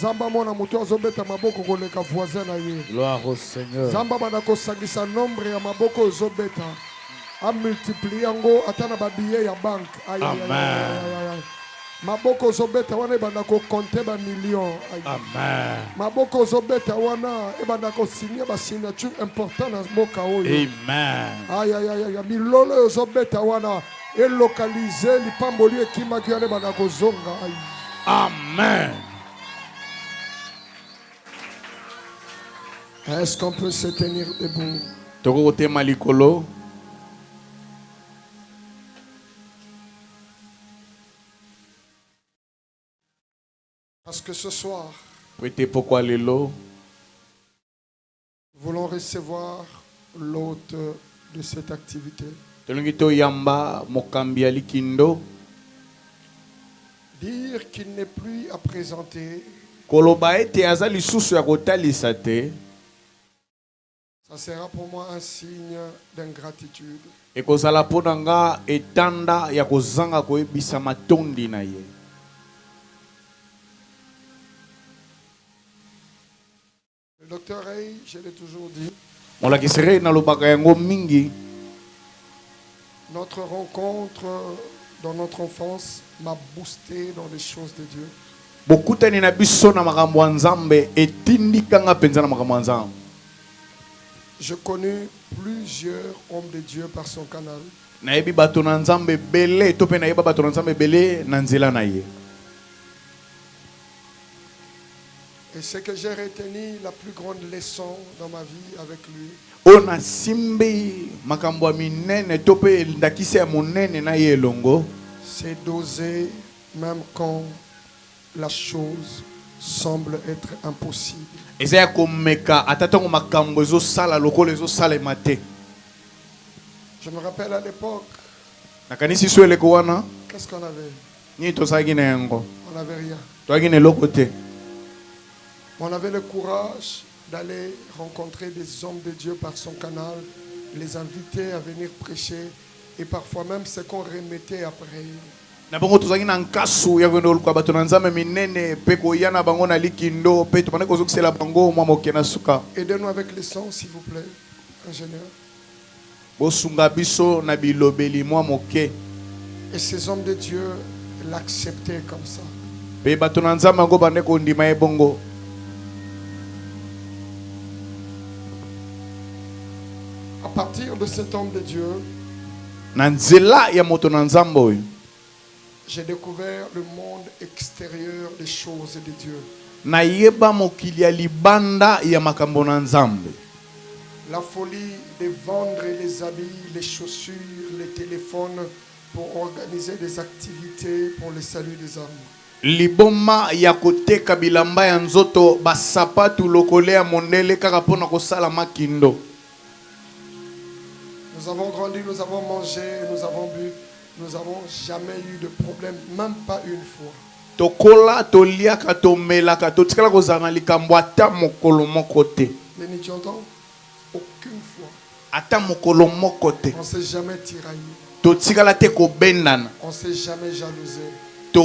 Zamba mona muto azobeta maboko koleka voisin na ye. Gloire au Seigneur. Zamba bana kosangisa nombre ya maboko ozobeta. A multiplier ngo atana ba billet ya banque. Amen. Maboko ozobeta wana bana ko compter ba millions. Amen. Maboko ozobeta wana bana ko signer ba signature important na mboka oyo. Amen. Milolo ozobeta wana et localiser lipamboli ekima kiane bana ko zonga. Amen. Est-ce qu'on peut se tenir debout? Tokote malikolo. Parce que ce soir, nous voulons recevoir l'hôte de cette activité. Dire qu'il n'est plus à présenter. Ça sera pour moi un signe d'ingratitude. Le docteur Ray, je l'ai toujours dit, notre rencontre dans notre enfance m'a boosté dans les choses de Dieu. Je connais plusieurs hommes de Dieu par son canal. Et ce que j'ai retenu, la plus grande leçon dans ma vie avec lui, c'est d'oser même quand la chose semble être impossible. Je me rappelle à l'époque, qu'est-ce qu'on avait? On n'avait rien. On avait le courage d'aller rencontrer des hommes de Dieu par son canal, les inviter à venir prêcher et parfois même ce qu'on remettait après. Aidez-nous avec les sons, s'il vous plaît, ingénieur. Et ces hommes de Dieu l'acceptaient comme ça. À partir de cet homme de Dieu, j'ai découvert le monde extérieur des choses de Dieu. La folie de vendre les habits, les chaussures, les téléphones pour organiser des activités pour le salut des âmes. Liboma ya koteka bilamba ya nzoto basapatu lokolea mondele kaka pona kosala makindo. Nous avons grandi, nous avons mangé, nous avons bu, nous n'avons jamais eu de problème, même pas une fois. Tokola toliaka tomelaka totikala kozana likambo ata mokolo moko te. Mais tu entends? Aucune fois. Ata mokolo moko te. On s'est jamais tiraillé. Totikala te ko bendana. On s'est jamais jalousé. La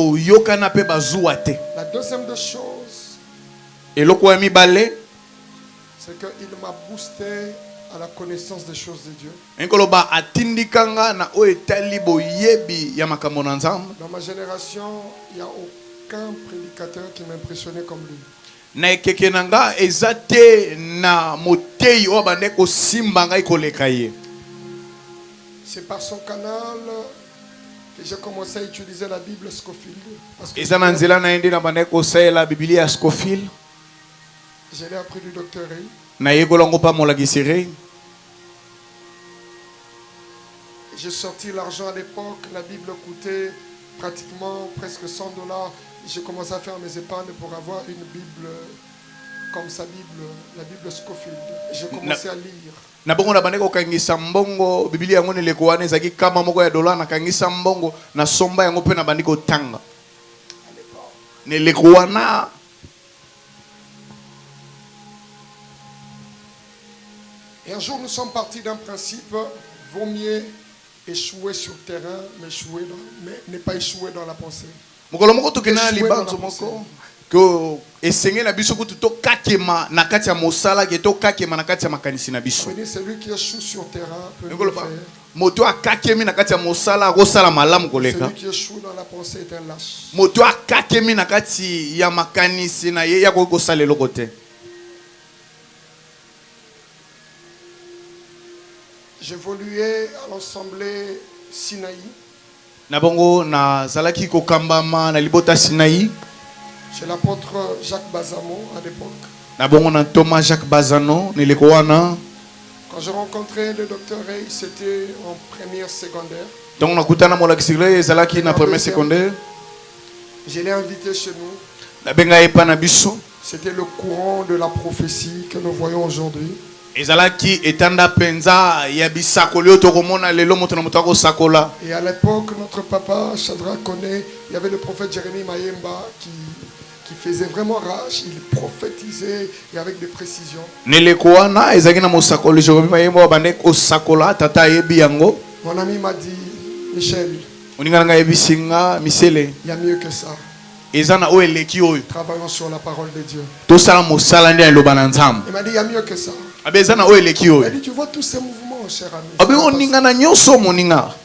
deuxième des choses, c'est qu'il m'a boosté à la connaissance des choses de Dieu. Dans ma génération, il n'y a aucun prédicateur qui m'impressionnait comme lui. C'est par son canal que j'ai commencé à utiliser la Bible Scofield. Je l'ai appris du docteur Ray. J'ai sorti l'argent à l'époque, la Bible coûtait pratiquement presque $100. J'ai commencé à faire mes épargnes pour avoir une Bible comme sa Bible, la Bible Scofield. J'ai commencé à lire. Na bongo na bandeko kangisa mbongo Biblia yango ne lekwana ezaki kama moko ya $1 na kangisa mbongo na somba yango pe na bandiko tanga ne lekwana. Et un jour nous sommes partis d'un principe: vaut mieux échouer sur terrain mais ne pas échouer dans la pensée. Mokolo moko tokena libanzo moko que esenge na biso kutu to kakema na kati ya mosala ke to kakema na kati ya makanisi na biso. Celui qui échoue sur terrain peut le faire. Moto akakemi na kati ya mosala akosala malamu koleka. Celui qui échoue dans la pensée est un lâche. Moto akakemi na kati ya makanisi na ye ya kosala eloko te. J'évoluais à l'Assemblée Sinaï. Nabongo na zalaki kokambama na libota Sinaï. Chez l'apôtre Jacques Bazamo à l'époque. Nabongo na Thomas Jacques Bazano nileko wana. Quand j'ai rencontré le docteur Rey, c'était en première secondaire. Donc nakutana molakisile zalaki na première secondaire. Je l'ai invité chez nous. Nabenga epa na biso. C'était le courant de la prophétie que nous voyons aujourd'hui. Ezalaki etanda penza ya bisakolo tokomona lelo moto na mutako sakola. Et à l'époque, notre papa Chadra connaît, il y avait le prophète Jérémie Mayemba qui faisait vraiment rage, il prophétisait et avec des précisions. Nelekwana ezaki na mosakolo Jérémie Mayemba bande ko sakola tata yebi yango. Mon ami m'a dit, Michel, oningana nga yebisinga misele. Il y a mieux que ça. Ezana o eleki oyo. Travaillons sur la parole de Dieu. To sala mosala ndi eloba na nzambe. Il m'a dit il y a mieux que ça. Abezana o eleki oyo. Il m'a dit tu vois tous ces mouvements cher ami. Abe oningana nyoso moninga.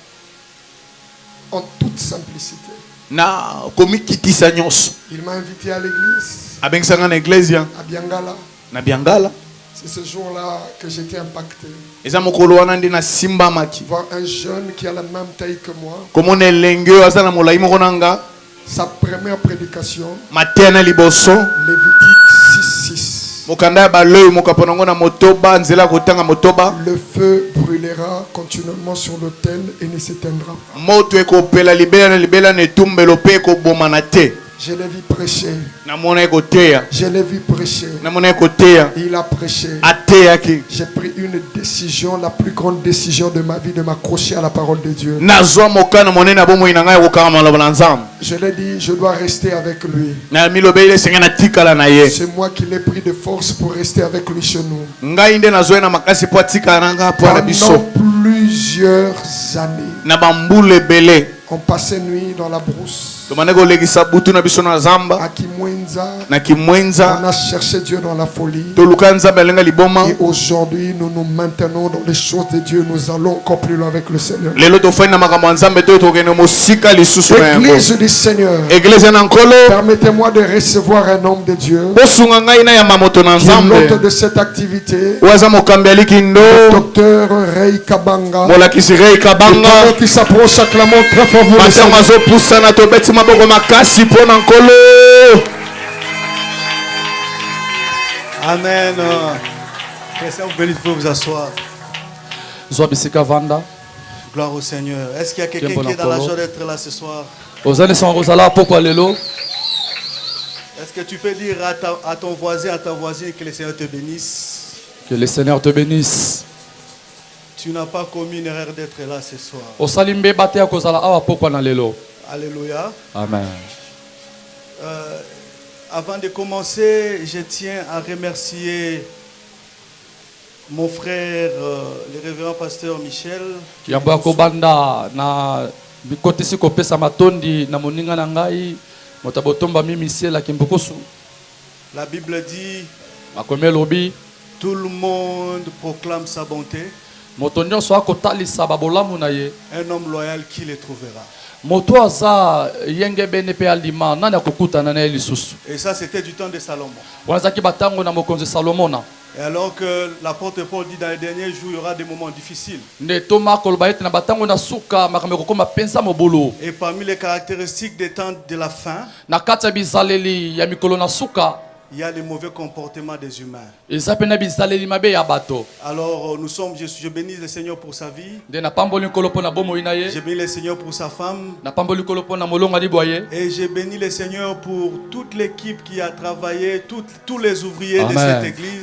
En toute simplicité. Na komikitisa nyoso. Il m'a invité à l'église. Abengisanga na église à Biangala. Na Biangala. C'est ce jour-là que j'étais impacté. Eza mokolo wana ndi na simba maki. Voir un jeune qui a la même taille que moi. Komona elenge azana molai moko nanga. Sa première prédication. Matena liboso. Lévitique 6:6. Mokanda ya baloyo mokaponango na motoba nzela kotanga motoba. Le feu brûlera continuellement sur l'autel et ne s'éteindra pas. Moto ekopela libela ne tumbelo pe ko bomana te. Je l'ai vu prêcher. Je l'ai vu prêcher. Il a prêché. J'ai pris une décision, la plus grande décision de ma vie, de m'accrocher à la parole de Dieu. Je l'ai dit, je dois rester avec lui. C'est moi qui l'ai pris de force pour rester avec lui chez nous. Pendant plusieurs années. On passait nuit dans la brousse. À Kimwenza, on a cherché Dieu dans la folie. Et aujourd'hui, nous nous maintenons dans les choses de Dieu. Nous allons encore plus loin avec le Seigneur. Église du Seigneur, permettez-moi de recevoir un homme de Dieu. L'hôte de cette activité, le docteur Rey Kabanga, qui s'approche, acclamons très fort vous. Amen. Christian, vous pouvez vous asseoir. Gloire au Seigneur. Est-ce qu'il y a quelqu'un qui est dans la joie d'être là ce soir? Est-ce que tu peux dire à ton voisin, à ta voisine que le Seigneur te bénisse? Que le Seigneur te bénisse. Tu n'as pas commis une erreur d'être là ce soir. Alléluia. Amen. Avant de commencer, je tiens à remercier mon frère, le révérend pasteur Michel. La Bible dit, tout le monde proclame sa bonté. Un homme loyal, qui le trouvera? Et ça, c'était du temps de Salomon. Et alors que l'apôtre Paul dit dans les derniers jours, il y aura des moments difficiles. Et parmi les caractéristiques des temps de la fin, il y a les mauvais comportements des humains. Alors je bénis le Seigneur pour sa vie. Je bénis le Seigneur pour sa femme. Et je bénis le Seigneur pour toute l'équipe qui a travaillé, tous les ouvriers de cette église.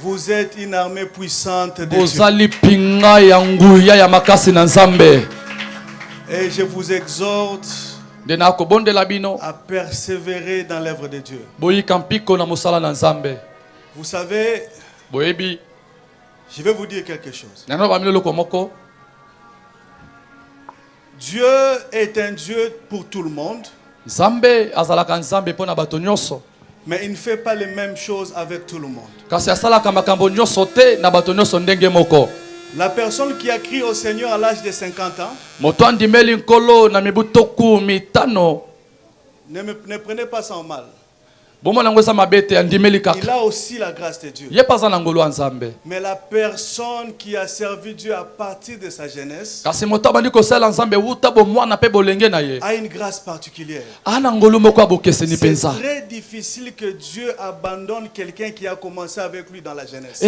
Vous êtes une armée puissante de Dieu. Et je vous exhorte à persévérer dans l'œuvre de Dieu. Vous savez, je vais vous dire quelque chose. Dieu est un Dieu pour tout le monde. Nzambe azalaka nzambe pona bato nyonso. Mais il ne fait pas les mêmes choses avec tout le monde. Kasi asalaka makambo nyonso te na bato nyonso ndenge moko. La personne qui a crié au Seigneur à l'âge de 50 ans, moto andimeli nkolo na mibu toku mitano, ne prenez pas ça en mal. Il a aussi la grâce de Dieu. Mais la personne qui a servi Dieu à partir de sa jeunesse a une grâce particulière. C'est très difficile que Dieu abandonne quelqu'un qui a commencé avec lui dans la jeunesse.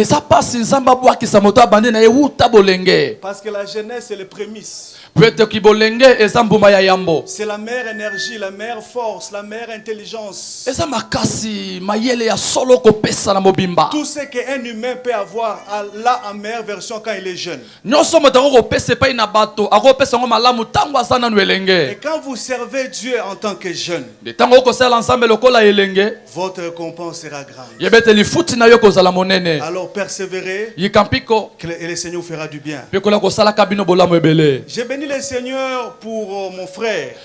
Parce que la jeunesse, c'est les prémices. C'est la meilleure énergie, la meilleure force, la meilleure intelligence. Tout ce qu'un humain peut avoir là en meilleure version quand il est jeune. Et quand vous servez Dieu en tant que jeune, votre récompense sera grande. Alors persévérez et le Seigneur vous fera du bien. J'ai béni le Seigneur pour mon frère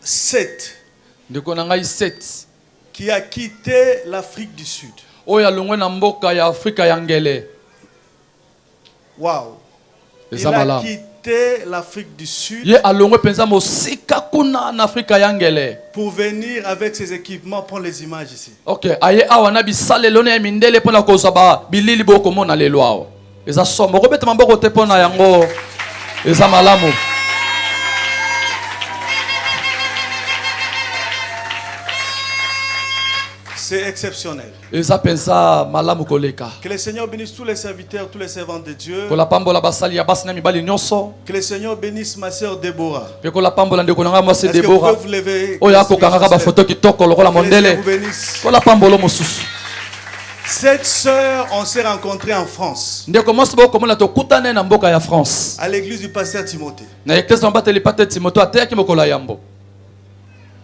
Seth, qui a quitté l'Afrique du Sud. Wow. Il a quitté l'Afrique du Sud pour venir avec ses équipements prendre les images ici. C'est exceptionnel. Que le Seigneur bénisse tous les serviteurs, tous les servantes de Dieu. Que le Seigneur bénisse ma sœur Déborah. Est-ce que vous pouvez vous lever? Que le Seigneur vous bénisse. Cette sœur, on s'est rencontrés en France. À l'église du pasteur Timothée.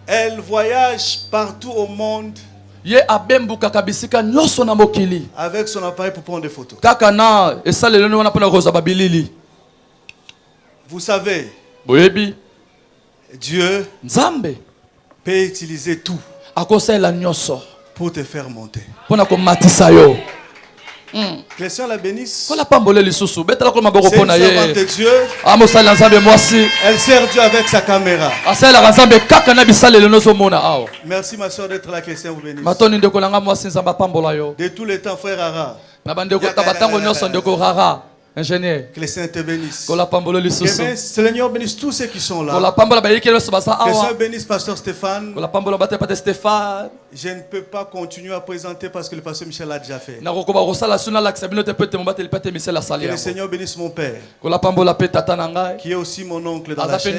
Elle voyage partout au monde avec son appareil pour prendre des photos. Vous savez, Dieu peut utiliser tout pour te faire monter. Que le Seigneur la bénisse. C'est une servante de Dieu. Elle sert Dieu avec sa caméra. Merci ma soeur d'être là. Que le Seigneur vous bénisse. De tous les temps, frère Ara. Ingénieur. Que le Seigneur te bénisse. Que le Seigneur bénisse tous ceux qui sont là. Que le Seigneur bénisse Pasteur Stéphane. Je ne peux pas continuer à présenter parce que le pasteur Michel l'a déjà fait. Que le Seigneur bénisse mon père, qui est aussi mon oncle dans la chair,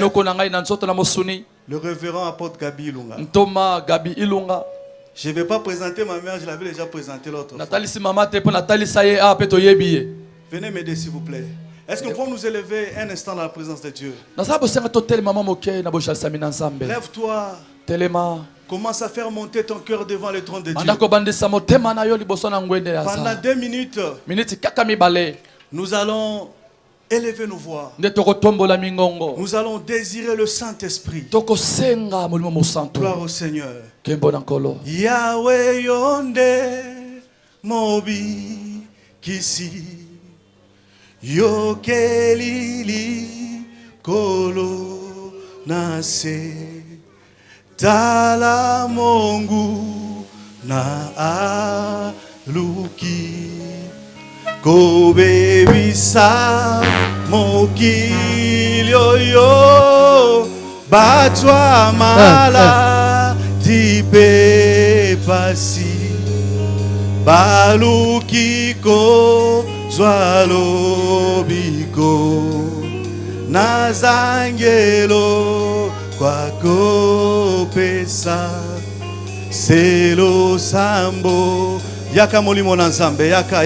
le révérend apôtre Gabi Ilunga. Je ne vais pas présenter ma mère, je l'avais déjà présenté l'autre fois. Venez m'aider s'il vous plaît. Est-ce que nous pouvons nous élever un instant dans la présence de Dieu? Lève-toi. Commence à faire monter ton cœur devant le trône de Dieu. Pendant 2 minutes, nous allons élever nos voix. Nous allons désirer le Saint-Esprit. Gloire au Seigneur. Yahweh yonde mobi kisi yokelili kolo nase tala mongu na aluki kobe wisa mokili oyo batwa mala tipe pasi baluki ko zwalo biko nazangelo kwako pesa selo sambo yaka molimo na nzambe yaka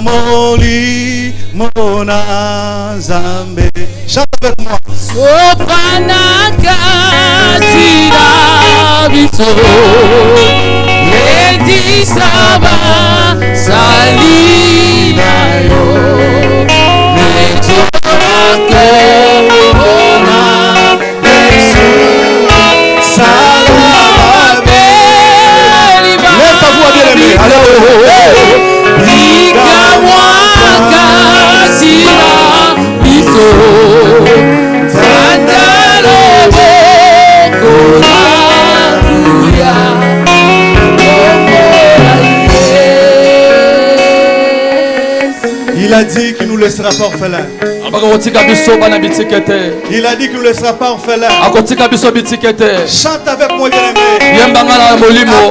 molimo na nzambe. Chante avec moi. Sopranaka sirabiso Ledi saba salinayo Metora Lève-toi, bien-aimé. Il a dit qu'il ne nous laissera pas orphelins. Il a dit qu'il ne nous laissera pas orphelins. Chante avec moi, bien-aimé.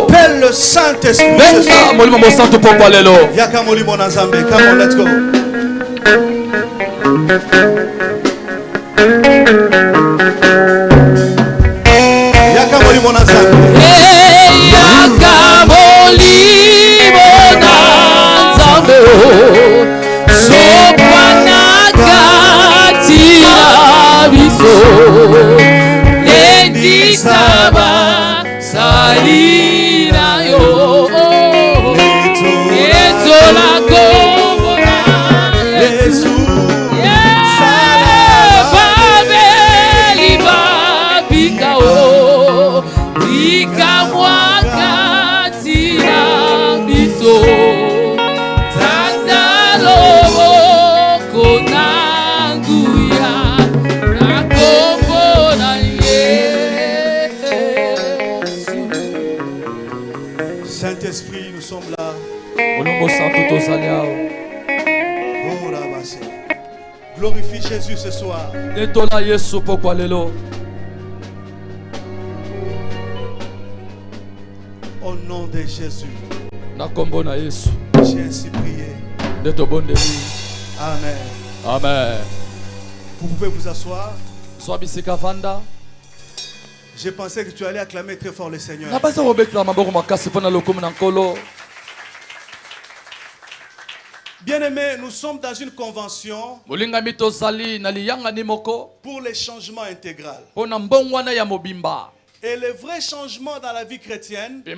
Appelle le Saint-Esprit. Yaka molimo na Nzambe. Come on, let's go. Yaka molimo na Nzambe. Yaka molimo na Nzambe. Sopana katina biso. Lendi saba salina yo. Eto la gomora. Yesu. Babeli babika o. Rika mwaka tina biso. Saint-Esprit, nous sommes là. Oh, là, glorifie Jésus ce soir. Au nom de Jésus, j'ai ainsi prié. Amen. Amen. Vous pouvez vous asseoir. J'ai pensé que tu allais acclamer très fort le Seigneur. Bien-aimés, nous sommes dans une convention pour les changements intégral. Et le vrai changement dans la vie chrétienne ne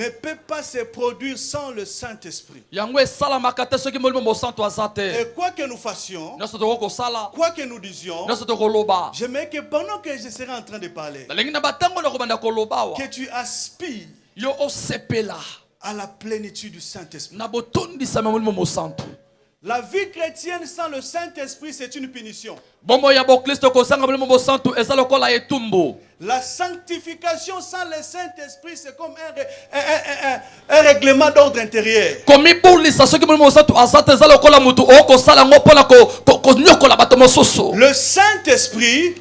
peut pas se produire sans le Saint-Esprit. Et quoi que nous fassions, quoi que nous disions, j'aimerais que pendant que je serai en train de parler, que tu aspires à la plénitude du Saint-Esprit. La vie chrétienne sans le Saint-Esprit, c'est une punition. La sanctification sans le Saint-Esprit, c'est comme un règlement d'ordre intérieur. Le Saint-Esprit,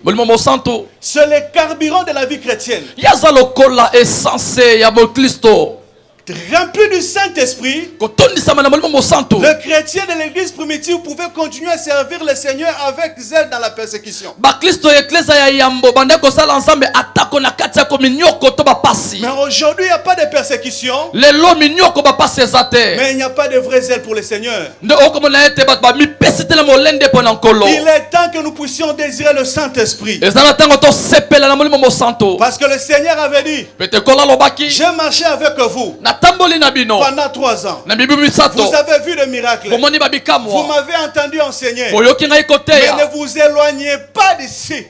c'est le carburant de la vie chrétienne. Rempli du Saint-Esprit, le chrétien de l'église primitive pouvait continuer à servir le Seigneur avec zèle dans la persécution. Mais aujourd'hui, il n'y a pas de persécution. Mais il n'y a pas de vrai zèle pour le Seigneur. Il est temps que nous puissions désirer le Saint-Esprit. Parce que le Seigneur avait dit, j'ai marché avec vous pendant 3 ans. Vous avez vu le miracle. Vous m'avez entendu enseigner. Mais ne vous éloignez pas d'ici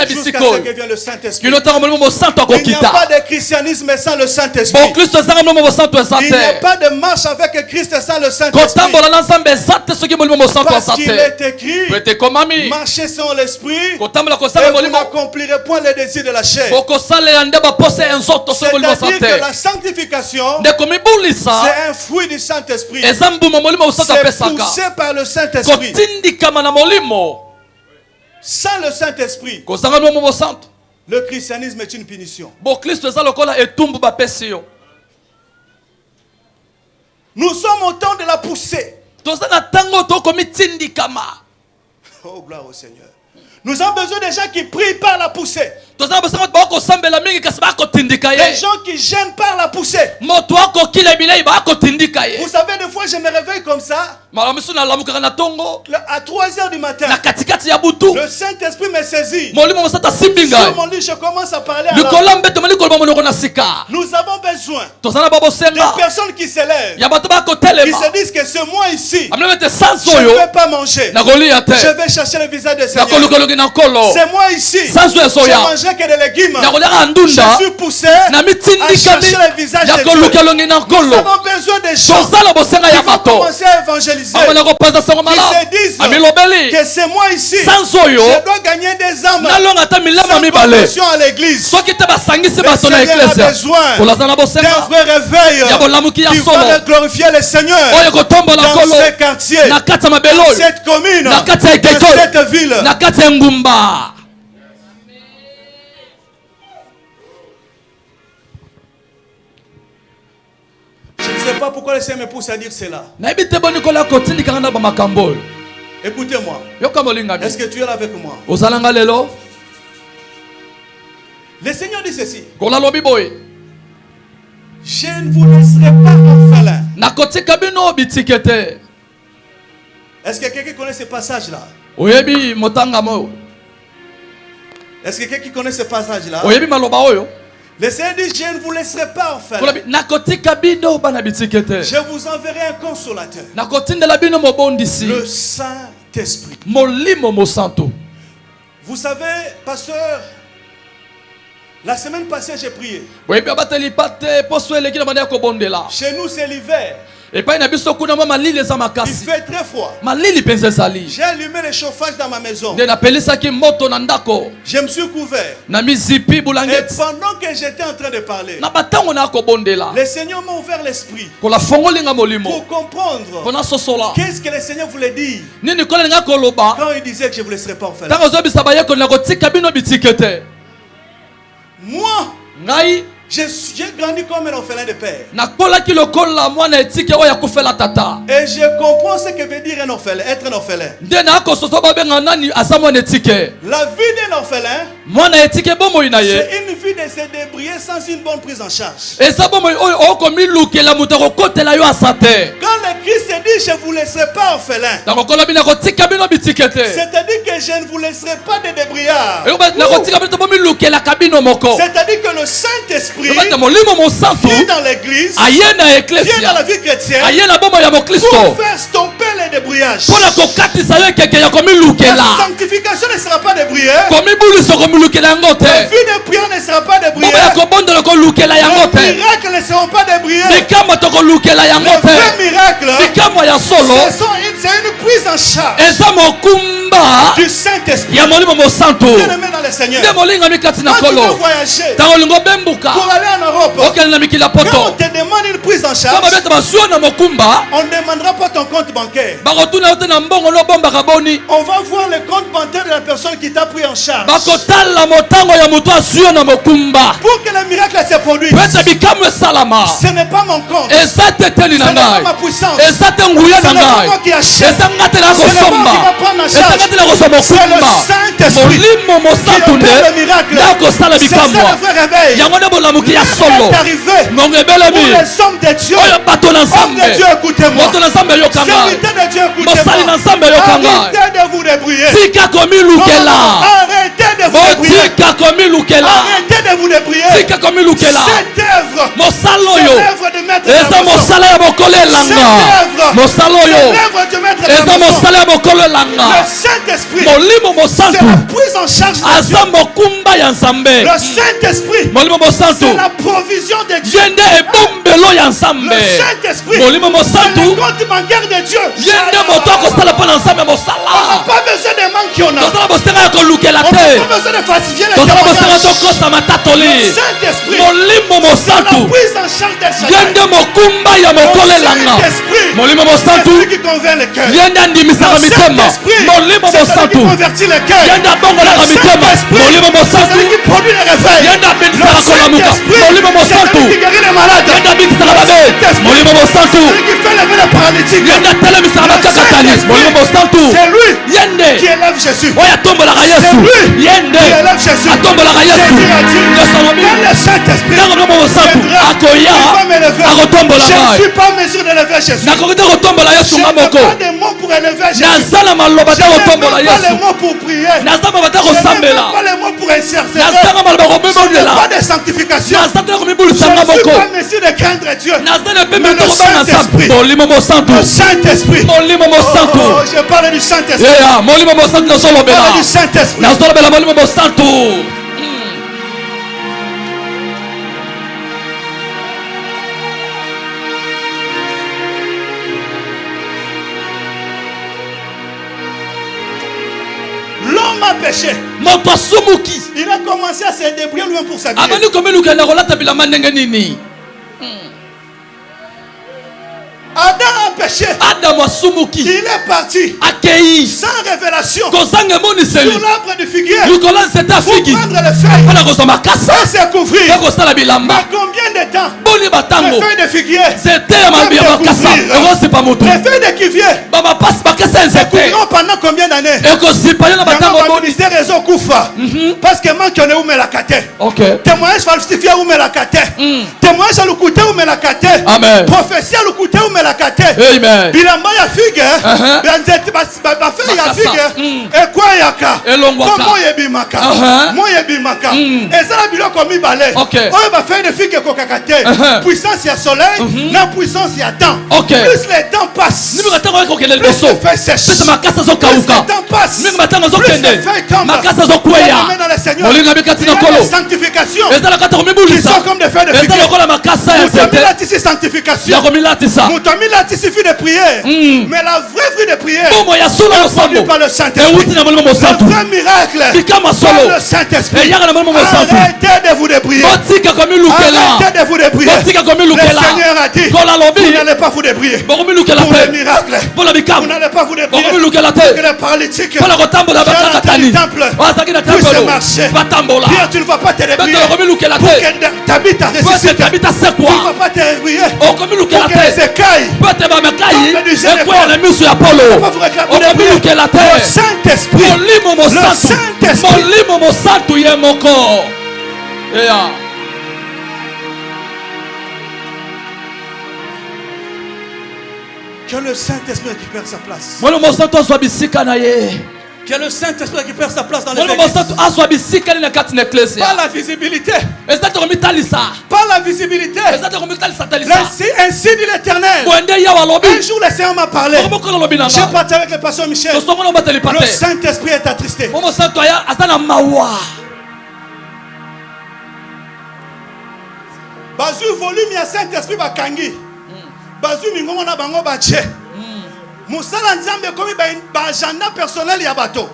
jusqu'à ce que vienne le Saint-Esprit. Il n'y a pas de christianisme sans le Saint-Esprit. Il n'y a pas de marche avec Christ sans le Saint-Esprit. Parce qu'il est écrit, marchez sans l'Esprit et vous n'accomplirez point les désirs de la chair. C'est-à-dire que la sanctification, c'est un fruit du Saint-Esprit. C'est poussé par le Saint-Esprit. Sans le Saint-Esprit, le christianisme est une punition. Nous sommes au temps de la poussée. Oh, gloire au Seigneur. Nous avons besoin des gens qui prient par la poussée. Des gens qui gênent par la poussée. Vous savez, des fois je me réveille comme ça. À 3h du matin, na katikati ya butu le Saint-Esprit me saisit. molimo mosata simbi Sur ngai mon lit, je commence à parler à la... likolo mbeto mali koloba monoko na sika Nous avons besoin tozana ba des bosenga personnes qui s'élèvent, ya bato qui bakotelema se disent que ce mois ici, amina bete sans je ne oyo vais pas manger. nakolia te Je vais chercher le visage de Seigneur. nakolukologi na nkolo C'est moi ici. sans oyo Je esoya mangeais que des légumes. nakoliaka Je ndunda suis poussé na à mitindikami chercher le visage ya de Dieu. kolukelongi na Nous nkolo avons besoin des gens tozala bosenga qui ya vont bato commencer à évangéliser, amana kopanza sango qui malamu se disent amilobeli que c'est moi ici. sans oyo Je dois gagner des âmes nalonga ata milama sans mibale conversion à l'église. soki te basangisi Le bato na Seigneur a eklesia besoin kolazala na d'un bosenga vrai réveil ya bolamuki ya qui solo va glorifier le Seigneur oyo kotombola dans nkolo ces quartiers, na kati ya mabele dans oyo cette commune, na kati ya dans ekeko cette ville. na kati ya ngumba. Je ne sais pas pourquoi le Seigneur me pousse à dire cela. nayebi te boni kola kotindikanga na bamakambo oyo Écoutez-moi. yoka molingami Est-ce que tu es là avec moi? ozalanga lelo Le Seigneur dit ceci. kola lobi boye Je ne vous laisserai pas orphelin. nakotika bino bitike te. Est-ce que quelqu'un connaît ce passage-là? oyebi motangama oyo Est-ce que quelqu'un connaît ce passage-là? oyebi maloba oyo Le Seigneur dit, je ne vous laisserai pas orphelin. kolobi nakotika bino bana bitike te. Je vous enverrai un consolateur. nakotindela bino mobondisi Le Saint-Esprit. molimo mosanto. Vous savez, pasteur, la semaine passée, j'ai prié. oyebi abateli pa te poso eleki na banda ya kobondela Chez nous, c'est l'hiver. epai na biso kuna mwa malili eza Il makasi fait très froid. malili mpenza ezali J'ai allumé le chauffage dans ma maison. nde napelisaki moto na ndako Je me suis couvert. na mizipi Et bulangeti pendant que j'étais en train de parler, na batango na kobondela le Seigneur m'a ouvert l'esprit kola fongolinga molimo pour comprendre mpona sosola qu'est-ce que le Seigneur voulait dire nini kolelinga koloba quand il disait que je ne vous laisserai pas orphelin. ntango ozobisa bayekoli na kotika bino bitike te. Moi, ngai j'ai grandi comme un orphelin de père. nakolaki lokola mwana etike oyo akufela tata Et je comprends ce que veut dire un orphelin, être un orphelin. nde nakososo babenga nani aza mwana etike. La vie d'un orphelin, mwana etike bomoi na ye c'est une vie de se débrouiller sans une bonne prise en charge. eza bomoi oyo okomilukela moto akokotela yo asa te. Quand le Christ dit je ne vous laisserai pas orphelin, nakokola bino nakotika bino bitike te. c'est-à-dire que je ne vous laisserai pas de débrouillards. nakotika bino to bomilukelaka bino moko. C'est-à-dire que le Saint-Esprit ebate molimo mosantu vient dans l'église, aye na vient dans la eklesia vie chrétienne aye na bomoi ya mokristo pour faire stopper les débrouillages. mpona kokatisa yo ekeke ya La komilukela sanctification ne sera pas débrouillée. komibulisa komilukela yango La te. vie de prière ne sera pas débrouillée. bomoi ya kobondela kolukela yango Les te. miracles ne seront pas débrouillés. bikamwa tokolukela yango Les vrais te. miracles, bikamwa ya solo c'est une prise en charge eza mokumba du Saint-Esprit. ya molimo mosantu Bien-aimé dans le Seigneur. nde molingami kati na Quand tu veux kolo voyager ntango olingo obembuka pour aller en Europe, okende na mikili ya quand on poto te demande une prise en so charge, babeta basuo na mokumba on ne demandera pas ton compte bancaire. bakotuna yo te na mbongo nobombaka boni On va voir le compte bancaire de la personne qui t'a pris en charge. bakotala motango ya moto asuyo na mokumba Pour que le miracle se produise, po ete bikamwa esalama ce n'est pas mon compte, eza te eteni ce na n'est pas ngai ma puissance, eza te nguya ce na n'est pas ngai moi qui achète, eza nga te na ce n'est pas moi kosomba qui va prendre en eza charge. nga te na kozwa C'est le mokumba Saint-Esprit molimo qui mosantu nde opère le miracle. nakosala C'est ça bikamwa le vrai réveil. yango nde bolamuki ya solo est arrivé ngongo pour ebelemi les hommes de Dieu. oyo bato na Hommes de nzambe Dieu, écoutez-moi. moto na nzambe yoka ngai Serviteurs de Dieu, mosali na écoutez-moi. nzambe yoka ngai Arrêtez de vous débrouiller. tika komilukela Arrêtez de vous débrouiller. botika komilukela Arrêtez de vous débrouiller. tika komilukela Cette œuvre, mosala c'est oyo l'œuvre de maître eza de la maison. mosala ya mokolo elanga mosala C'est oyo l'œuvre de maître de la eza maison. mosala ya mokolo Le elanga Saint-Esprit, molimo c'est mosantu la prise en charge de Dieu. aza mokumba ya nzambe Le Saint-Esprit, molimo mosantu c'est la provision de Dieu. ye nde ebombelo ya Le nzambe Saint-Esprit, molimo c'est le mosantu compte bancaire de Dieu. ye nde moto akosala mpo na nzambe On n'a mosala pas besoin des manques qu'il y en a. tozala bosenga ya kolukela On n'a te pas besoin de falsifier les tozala bosenga témoignages. tokosa matatoli Le Saint-Esprit, molimo c'est la mosantu prise en charge des ye chacun. nde mokumba ya mokolo elanga Saint-Esprit, molimo c'est mosantu celui qui convainc le cœur. ye nde andimisaka Le mitema Saint-Esprit, molimo c'est celui qui mosantu convertit le cœur. ye nde abongolaka Le mitema Saint-Esprit, molimo c'est mosantu celui qui produit le réveil. ye nde Le abinisaka kolamuka Saint-Esprit, molimo c'est mosantu celui qui guérit les malades. ye nde abikisaka Le babe Saint-Esprit, molimo mosantu celui qui fait lever les paralytiques. ye nde atelemisaka Le bakakatali Saint-Esprit, molimo mosantu c'est lui ye nde qui élève Jésus. oyo atombolaka Yesu C'est lui ye qui nde élève Jésus. atombolaka Yesu Jésus a dit, nyonso alobi quand le Saint-Esprit ntango Roho Mosantu viendra, akoya il va m'élever. akotombola Je ne ngai suis pas en mesure d'élever Jésus. nakoki te kotombola Yesu Je nga n'ai moko pas de mots pour élever Jésus. naza na maloba te Je n'ai kotombola même pas Yesu les mots pour prier. naza maloba te Je n'ai même kosambela pas les mots pour intercéder. nazanga maloba Je n'ai komibondela pas de sanctification. naza te Je komibulisa nga ne suis moko pas en mesure de craindre Dieu. naza na Mais pembe le te kobanga Saint-Esprit. nzambe molimo mosantu Le Saint-Esprit. molimo mosantu Oh, je parle du Saint-Esprit. yeya molimo mosantu Je nazolobela parle du Saint-Esprit. nazolobela molimo mosantu L'homme a péché. moto asumuki Il a commencé à se débrouiller lui-même pour s'habiller. abandi komiluka na kolata bilamba ndenge nini Adam a péché. adamu asumuki Il est parti akei sans révélation kozanga emoniseli sur l'arbre du figuier likolo ya nzete pour afiki prendre les feuilles mpona kozwa makasa et se couvrir. mpe kosala bilamba Mais combien de temps boni batango les feuilles de figuier, nzete ya makasa ekosipa motu les feuilles de kivier bamapasi makasa ya se nzete couvriront pendant combien d'années? ekosipa yo na batango Yango boni ministère réseau kufa parce que manque on est umelaka te. ok Témoignage falsifié umelaka te. Témoignage alukuté umelaka te. Amen. Prophétie alukuté umelaka te. amen Bilamba ya figue Uh-huh. banzete bafeuille ya Makasa. figue ekweyaka Elongwaka. komo yebimaka Uh-huh. mo yebimaka ezala biloko mibale Ok. oyo bafeuille de figue ekokaka te. Uh-huh. Puissance ya soleil na puissance ya temps. Ok. Plus le temps passe, nibi batango ekokende plus liboso les feuilles sèchent. pesa makasa Plus le azokauka temps passe, mingi batango plus azokende les feuilles tombent. makasa azokweya Bien-aimés dans le Seigneur, molinga bikati il y na a nkolo des sanctifications ezala kata qui komibulisa sont comme des feuilles de eza figuier. lokola makasa ya Mutu nzete amilatisi sanctification. ya komilatisa Mutu amilatisi vie de prière. Mais la vraie vie de prière bomo ya solo est mosango produite par le Saint-Esprit. ewuti na molimo Le mosantu vrai miracle bikama par solo le Saint-Esprit. eyaka na molimo mosantu Arrêtez de vous débrouiller. botika komilukela Arrêtez de vous débrouiller. botika Le komilukela Seigneur a dit, kola vous lobi n'allez pas vous débrouiller. bokomilukela Pour les te miracles, mpona vous bikamu n'allez pas vous débrouiller. bokomilukela Pour que te les paralytiques mpona kotambola qui ont entré du bakakatani temple bazalaki na puissent tempelo marcher. batambola Pierre, tu ne vas pas te débrouiller. beto komilukela Pour te que ta vie t'a po ete ressuscité. tabi Tu ne tasekwa vas pas te débrouiller. okomilukela Pour que les te écailles po ete bamekai Comme le disait ekwea na miso ya ne polo pas vous réclamer de okomilukela prière. Le te Saint-Esprit, molimo le mosantu Saint-Esprit, molimo mosantu ye moko eya que le Saint-Esprit récupère sa place. molimo mosantu azwa bisika na ye Que le Saint-Esprit récupère sa place dans les molimo églises. mosantu azwa bisika ni na kati na Par eklesia la visibilité. eza te komitalisa Par la visibilité. eza te komitalisatalisa Ainsi dit l'Éternel. boende yawa alobi Un jour, le Seigneur m'a parlé. okomokola alobi na J'ai nga parti avec le pasteur Michel. tosongo na obateli Le pate Saint-Esprit est attristé. mo mosantu aya aza na mawa Bazu volume ya Saint-Esprit bakangi. Bazu mingongo na bango bache. Musala nzambe komi ba agenda personnel ya bato.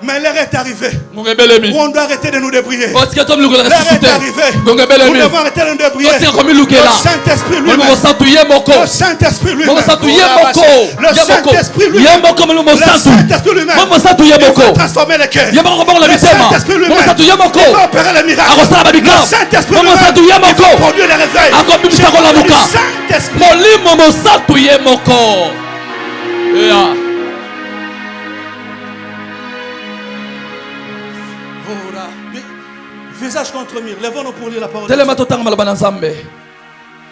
Mais l'heure est arrivée ngongebelemi où on doit arrêter de nous débrouiller. otika tomilukela L'heure est ressusite arrivée où ngongebelemi nous devons arrêter de nous débrouiller. otika Le komilukela Saint-Esprit molimo lui-même. mosantu ye moko Le Saint-Esprit mo lui-même. mosantu ye moko Le Saint-Esprit ye lui-même. moko molimo Le mosantu Saint-Esprit lui-même. mo mosantu ye Il va moko transformer les cœurs. ye moko kobongola Le mitema Saint-Esprit mo lui-même. mosantu ye moko Il va opérer les miracles. akosala Le babikao Saint-Esprit mo lui-même. mosantu ye Il va moko produire les réveils. akobimisa Je parle du kolamuka Saint-Esprit. molimo mosantu ye moko eya Visage contre mur. Lèvons-nous pour lire la parole. telema totanga maloba na nzambe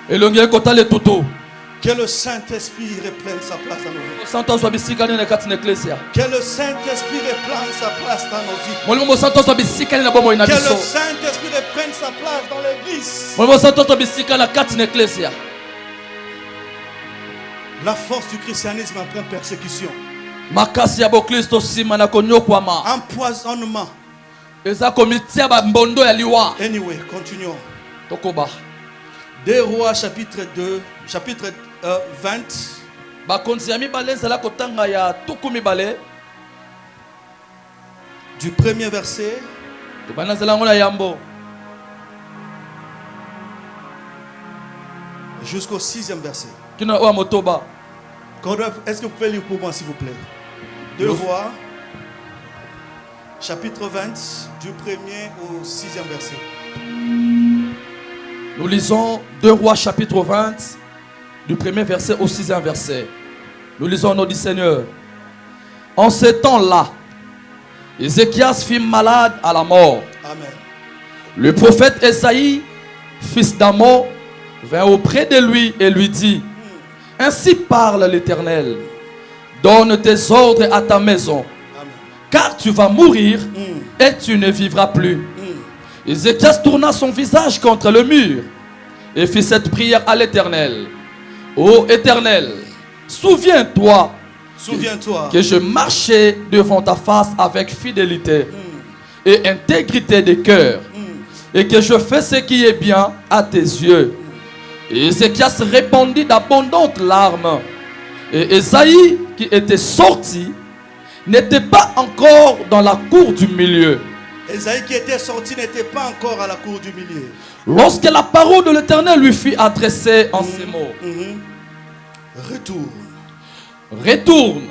elongi ekotala etutu Que le Saint-Esprit reprenne sa place dans nos vies. mosantu azwa bisika nini na kati na eklesia Que le Saint-Esprit reprenne sa place dans nos vies. molimo mosantu azwa bisika nini na bomoi na Que le biso Saint-Esprit reprenne sa place dans l'église. molimo mosantu azwa bisika na kati na eklesia La force du christianisme après persécution, makasi ya boklisto nsima na konyokwama empoisonnement. eza komitia bambondo ya liwa Anyway, continuons. tokoba 2 Rois chapitre 2, chapitre 20, bakonzi ya mibale ezala kotanga ya tuku mibale du premier verset tobana nzela yango na yambo jusqu'au 6e verset. kino oyo ya motoba Est-ce que vous pouvez lire pour moi, s'il vous plaît? 2 Rois, chapitre 20, du 1er au 6e verset. Nous lisons 2 Rois chapitre 20 du premier verset au 6e verset. Nous lisons au nom du Seigneur. En ces temps-là, Ézéchias fut malade à la mort. Amen. Le prophète Esaïe, fils d'Amos, vint auprès de lui et lui dit: ainsi parle l'Éternel, donne tes ordres à ta maison, Amen. car tu vas mourir et tu ne vivras plus. Ézéchias tourna son visage contre le mur et fit cette prière à l'Éternel: ô Éternel, souviens-toi que je marchais devant ta face avec fidélité et intégrité de cœur, et que je fais ce qui est bien à tes yeux. Et Ézéchias répandit d'abondantes larmes. Et Esaïe, qui était sorti, n'était pas encore dans la cour du milieu. Esaïe qui était sorti n'était pas encore à la cour du milieu. Lorsque la parole de l'Éternel lui fut adressée en ces mots: Retourne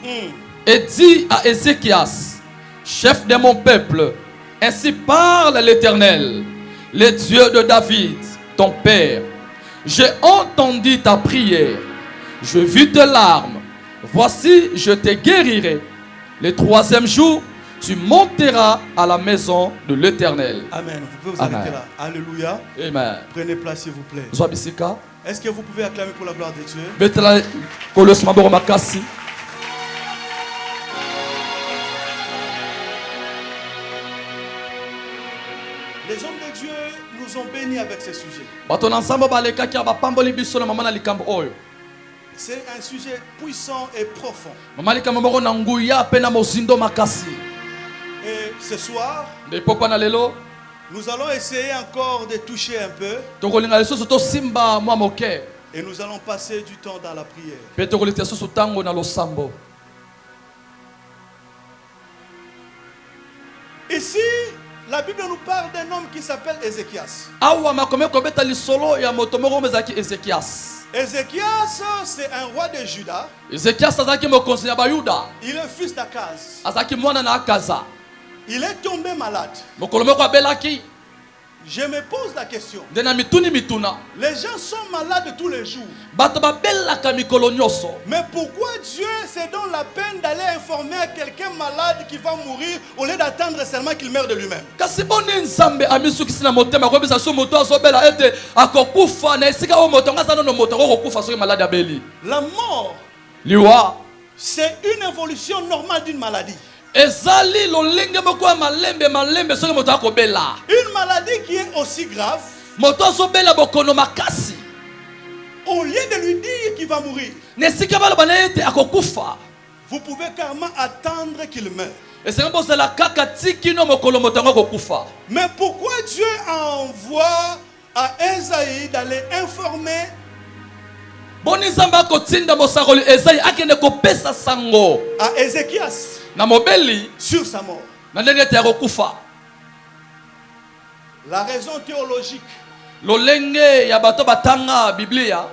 et dis à Ézéchias, chef de mon peuple, ainsi parle l'Éternel, le Dieu de David, ton père. J'ai entendu ta prière, je vis tes larmes. Voici, je te guérirai. Le 3e jour, tu monteras à la maison de l'Éternel. Amen. Vous pouvez vous arrêter là. Alléluia. Amen. Prenez place, s'il vous plaît. Est-ce que vous pouvez acclamer pour la gloire de Dieu? Les hommes de Dieu nous ont bénis avec ce sujet. C'est un sujet puissant et profond. Et ce soir, nous allons essayer encore de toucher un peu. Et nous allons passer du temps dans la prière. Ici, la Bible nous parle d'un homme qui s'appelle Ézéchias. Ézéchias, c'est un roi de Juda. Il est fils d'Akaz. Il est tombé malade. Je me pose la question. Les gens sont malades tous les jours. Mais pourquoi Dieu se donne la peine d'aller informer à quelqu'un malade qui va mourir au lieu d'attendre seulement qu'il meure de lui-même? La mort, c'est une évolution normale d'une maladie. Une maladie qui est aussi grave, au lieu de lui dire qu'il va mourir, vous pouvez carrément attendre qu'il meure. Mais pourquoi Dieu envoie à Esaïe d'aller informer à Ézéchias sur sa mort? La raison théologique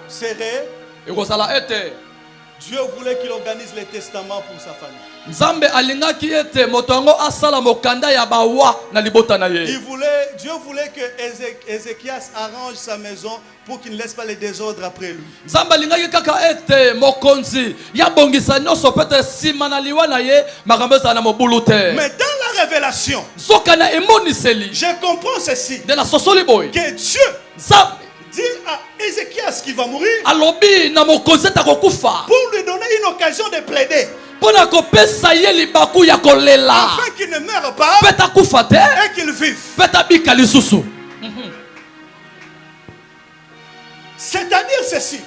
serait Dieu voulait qu'il organise les testaments pour sa famille. Dieu voulait que Ézéchias arrange sa maison pour qu'il ne laisse pas les désordres après lui. Mais dans la révélation, je comprends ceci, que Dieu dit à Ézéchias qui va mourir pour lui donner une occasion de plaider, afin qu'il ne meure pas et qu'il vive. C'est-à-dire ceci: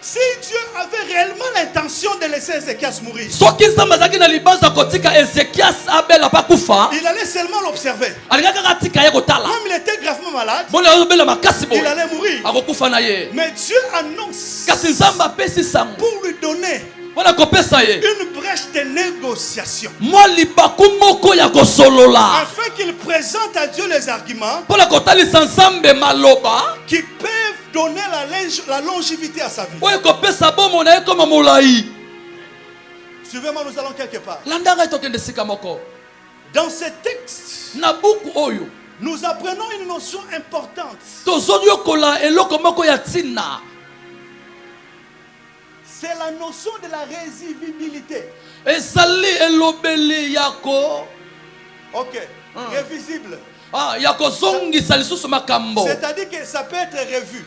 si Dieu avait réellement l'intention de laisser Ézéchias mourir, il allait seulement l'observer. Comme il était gravement malade, il allait mourir. Mais Dieu annonce pour lui donner une brèche de négociation, afin qu'il présente à Dieu les arguments qui peuvent donner la longévité à sa vie. Suivez-moi, nous allons quelque part. Dans ce texte, nous apprenons une notion importante. C'est la notion de la résistibilité. Ok. Révisible. C'est-à-dire que ça peut être revu.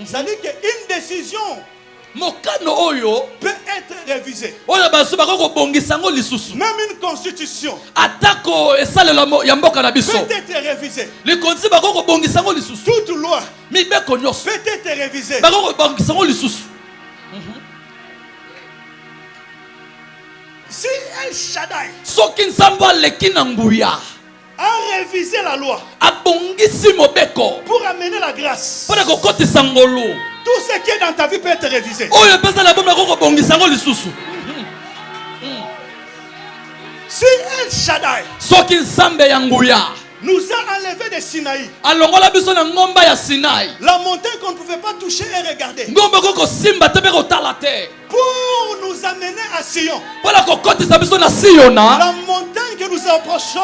C'est-à-dire qu'une décision peut être révisée. Même une constitution peut être révisée. Toute loi peut être révisée. Si El Shaddai a révisé la loi pour amener la grâce, tout ce qui est dans ta vie peut être révisé. Si El Shaddai nous a enlevé de Sinaï, la montagne qu'on ne pouvait pas toucher et regarder, pour nous amener à Sion, la montagne que nous approchons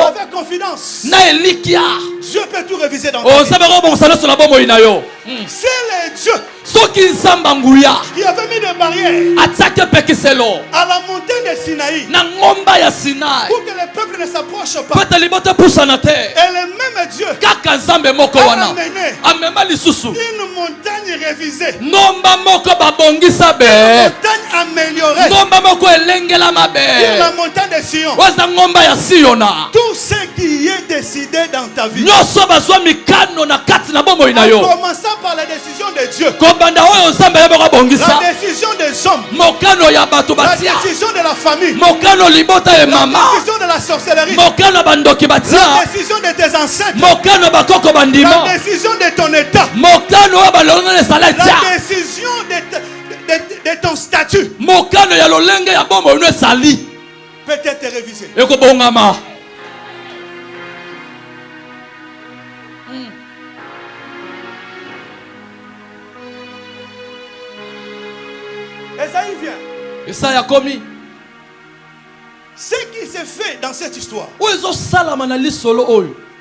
avec confidence, Dieu peut tout réviser dans ta vie. C'est le Dieu qui avait mis des barrières à la montagne de Sinaï pour que le peuple ne s'approche pas. Et le même Dieu a amené une montagne révisée, une montagne améliorée, la montagne de Sion. Tout ce qui est décidé dans ta vie, en commençant par la décision de Dieu, la décision des hommes, la décision de la famille, la décision de la sorcellerie, la décision de tes ancêtres, la décision de ton état, la décision de ton statut peut être révisée. Esaïe vient. Ce qui s'est fait dans cette histoire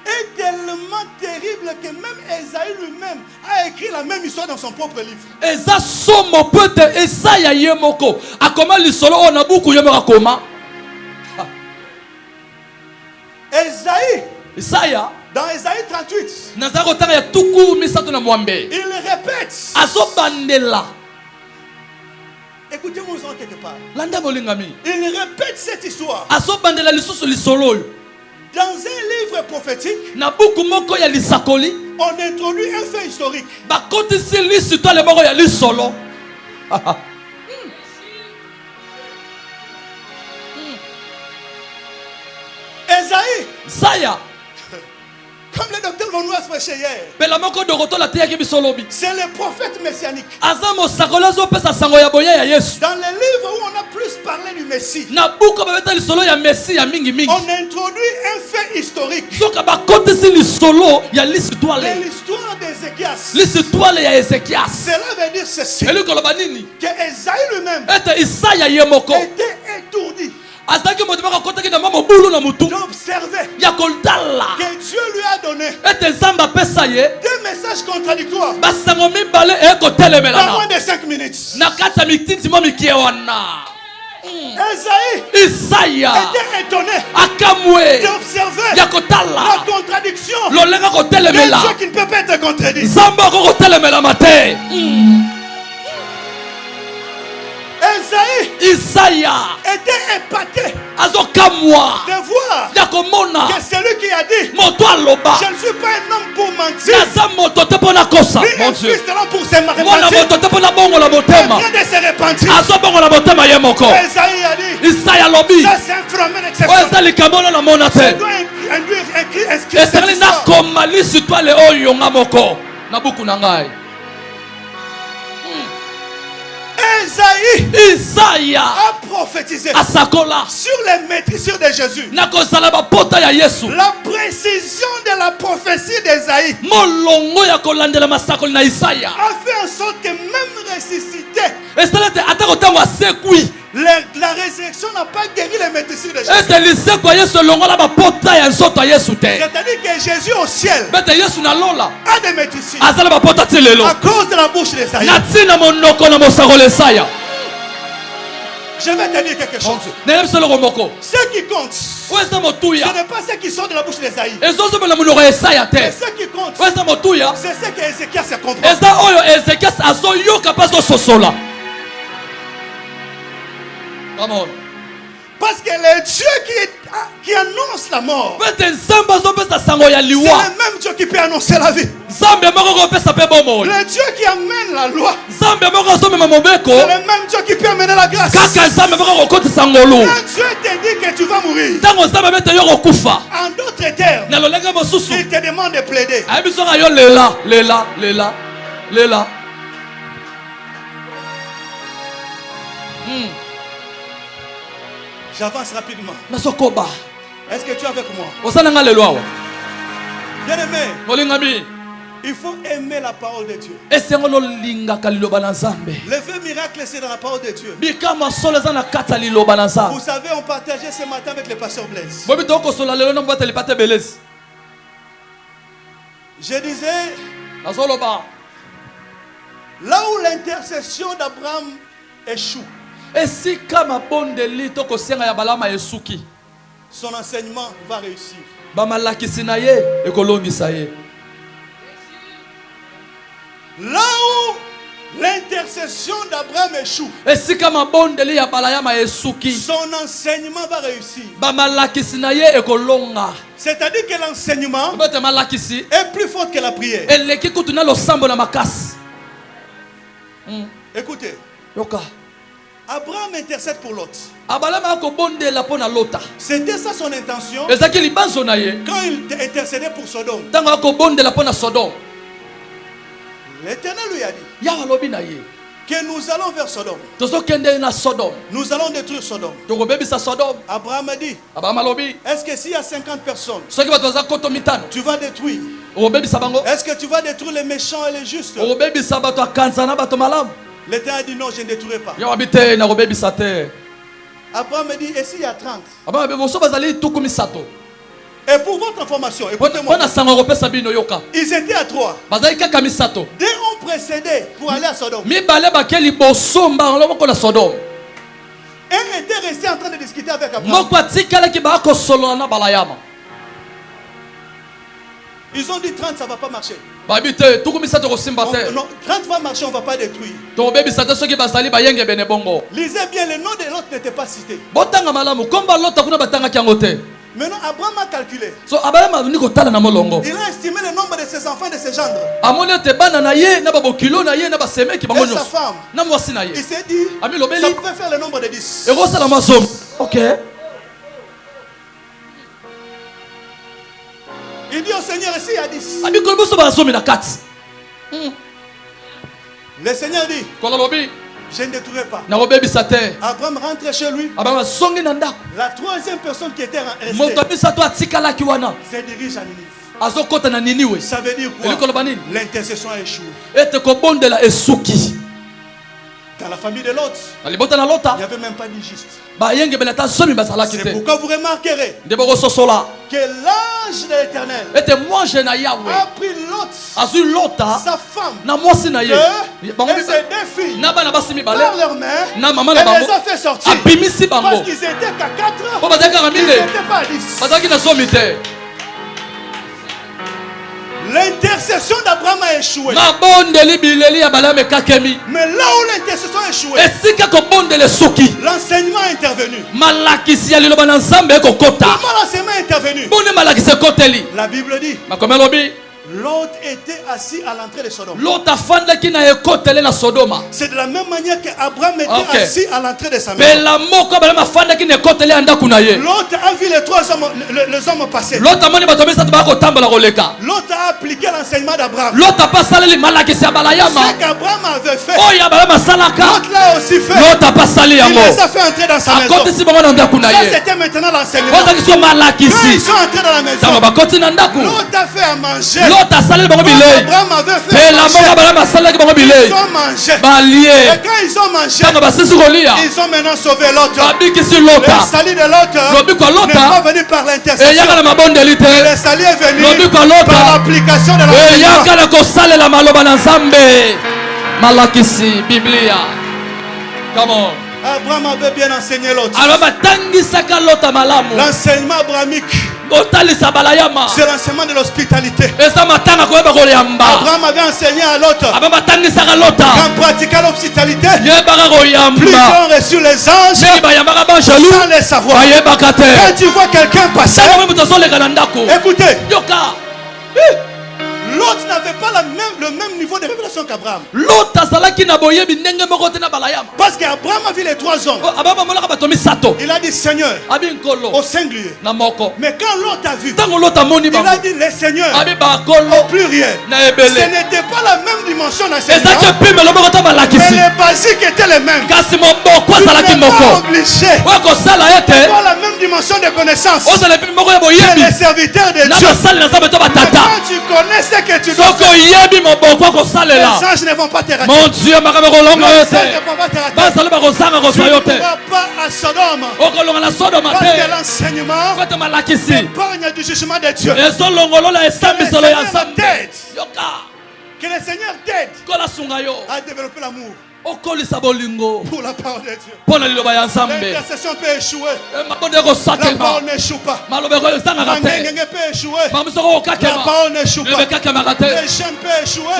est tellement terrible que même Esaïe lui-même a écrit la même histoire dans son propre livre. Esaïe, dans Esaïe 38, il répète. Écoutez-moi quelque part. Il répète cette histoire dans un livre prophétique. On introduit un fait historique. Esaïe, comme le docteur Von Ross prêchait hier, c'est le prophète messianique. Dans le livre où on a plus parlé du Messie, on introduit un fait historique. L'histoire d'Ézéchias. Cela veut dire ceci, que Esaïe lui-même était étourdi d'observer que Dieu lui a donné deux messages contradictoires dans moins de 5 minutes. Esaïe était étonné d'observer la contradiction de Dieu qui ne peut pas être contredit. Esaïe était épaté de voir que celui qui a dit je ne suis pas un homme pour mentir, lui est juste là pour se repentir, en train de se repentir. Esaïe a dit ça c'est un phénomène exceptionnel, ça doit inscrire cette Esaïe a prophétisé sur les maîtrisures de Jésus. La précision de la prophétie d'Esaïe a fait en sorte que même ressuscité, la résurrection n'a pas guéri les maîtrise de Jésus. C'est-à-dire que Jésus au ciel a des maîtrises à cause de la bouche d'Esaïe. Je vais te dire quelque chose. Ce qui compte, ce n'est pas ceux qui sont de la bouche d'Esaïe. Mais ce qui compte, c'est ce que Ézéchias se comprend. Parce que le Dieu qui annonce la mort, c'est le même Dieu qui peut annoncer la vie. Le Dieu qui amène la loi, c'est le même Dieu qui peut amener la grâce. Quand Dieu te dit que tu vas mourir, en d'autres termes, il te demande de plaider. J'avance rapidement. Est-ce que tu es avec moi? Bien aimé, il faut aimer la parole de Dieu. Le vrai miracle, c'est dans la parole de Dieu. Vous savez, on partageait ce matin avec le pasteur Blaise. Je disais, là où l'intercession d'Abraham échoue, son enseignement va réussir. Là où l'intercession d'Abraham échoue, son enseignement va réussir. C'est-à-dire que l'enseignement est plus fort que la prière. Écoutez, Abraham intercède pour Lot. C'était ça son intention quand il intercédait pour Sodome. L'Éternel lui a dit que nous allons vers Sodome. Nous allons détruire Sodome. Abraham a dit, est-ce que s'il y a 50 personnes, tu vas détruire? Est-ce que tu vas détruire les méchants et les justes? L'Éternel a dit non, je ne détruirai pas. Abraham a dit, et s'il y a 30? Et pour votre information, écoutez-moi, ils étaient à 3. Deux ont précédé pour aller à Sodome. Un était resté en train de discuter avec Abraham. Ils ont dit 30, ça ne va pas marcher. Non, 30 va marcher, on ne va pas détruire. Lisez bien, le nom de l'autre n'était pas cité. Maintenant, Abraham a calculé. Il a estimé le nombre de ses enfants et de ses gendres. Et sa femme. Il s'est dit, ça pouvait faire le nombre de 10. Ok. Il dit au Seigneur, ici il y a 10. Le Seigneur dit, je ne détruirai pas. Abraham rentre chez lui. La troisième personne qui était restée se dirige à Ninive. Ça veut dire quoi? L'intercession a échoué. Dans la famille de Lot, il n'y avait même pas d'injuste. C'est pourquoi vous remarquerez que l'ange de l'Éternel a pris Lot, sa femme, et ses deux filles par leurs mains, et les a fait sortir. Parce qu'ils étaient qu'à 4, ils n'étaient pas à 10. L'intercession d'Abraham a échoué. Mais là où l'intercession a échoué, l'enseignement est intervenu. Comment l'enseignement est intervenu? La Bible dit, Lot était assis à l'entrée de Sodome. C'est de la même manière qu'Abraham était assis à l'entrée de sa maison. Lot a vu les trois hommes, les hommes passer. Lot a appliqué l'enseignement d'Abraham. Ce qu'Abraham avait fait, Lot l'a aussi fait. Il les a fait entrer dans sa maison. Ça, c'était maintenant l'enseignement. Quand ils sont entrés dans la maison, Lot a fait à manger. Abraham avait fait manger. Ils ont mangé. Et quand ils ont mangé, ils ont maintenant sauvé l'autre. Le salut de l'autre n'est pas venu par l'intercession. Le salut est venu par l'application de la Biblia. Come on. Abraham avait bien enseigné l'autre. L'enseignement abrahamique, c'est l'enseignement de l'hospitalité. Abraham avait enseigné à l'autre qu'en pratiquant l'hospitalité, plus ils ont reçu les anges sans les savoir. Quand tu vois quelqu'un passer, écoutez, l'autre n'avait pas le même niveau de révélation qu'Abraham. Parce qu'Abraham a vu les 3 hommes. Il a dit Seigneur au singulier. Mais quand l'autre a vu, il a dit les seigneurs au pluriel. Ce n'était pas la même dimension d'enseignement, mais les basiques étaient les mêmes. Tu n'es pas obligé d'avoir la même dimension de connaissance. C'est les serviteurs de Dieu. Quand tu connais ce que tu dois faire, les anges ne vont pas te rater. Mon Dieu, Les anges ne vont pas te rater. Tu ne vas pas à Sodome. Parce que l'enseignement épargne du jugement de Dieu. Que le Seigneur t'aide à développer l'amour pour la parole de Dieu. L'intercession peut échouer. La parole n'échoue pas. L'engagement peut échouer. La parole n'échoue pas. Les jeunes peuvent échouer.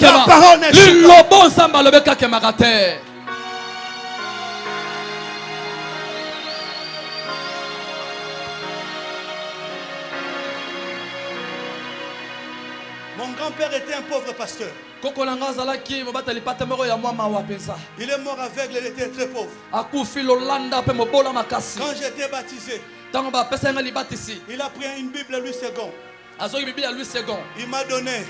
La parole n'échoue pas. Mon grand-père était un pauvre pasteur. Il est mort aveugle, il était très pauvre. Quand j'étais baptisé, il a pris une Bible Louis II. Il m'a donné.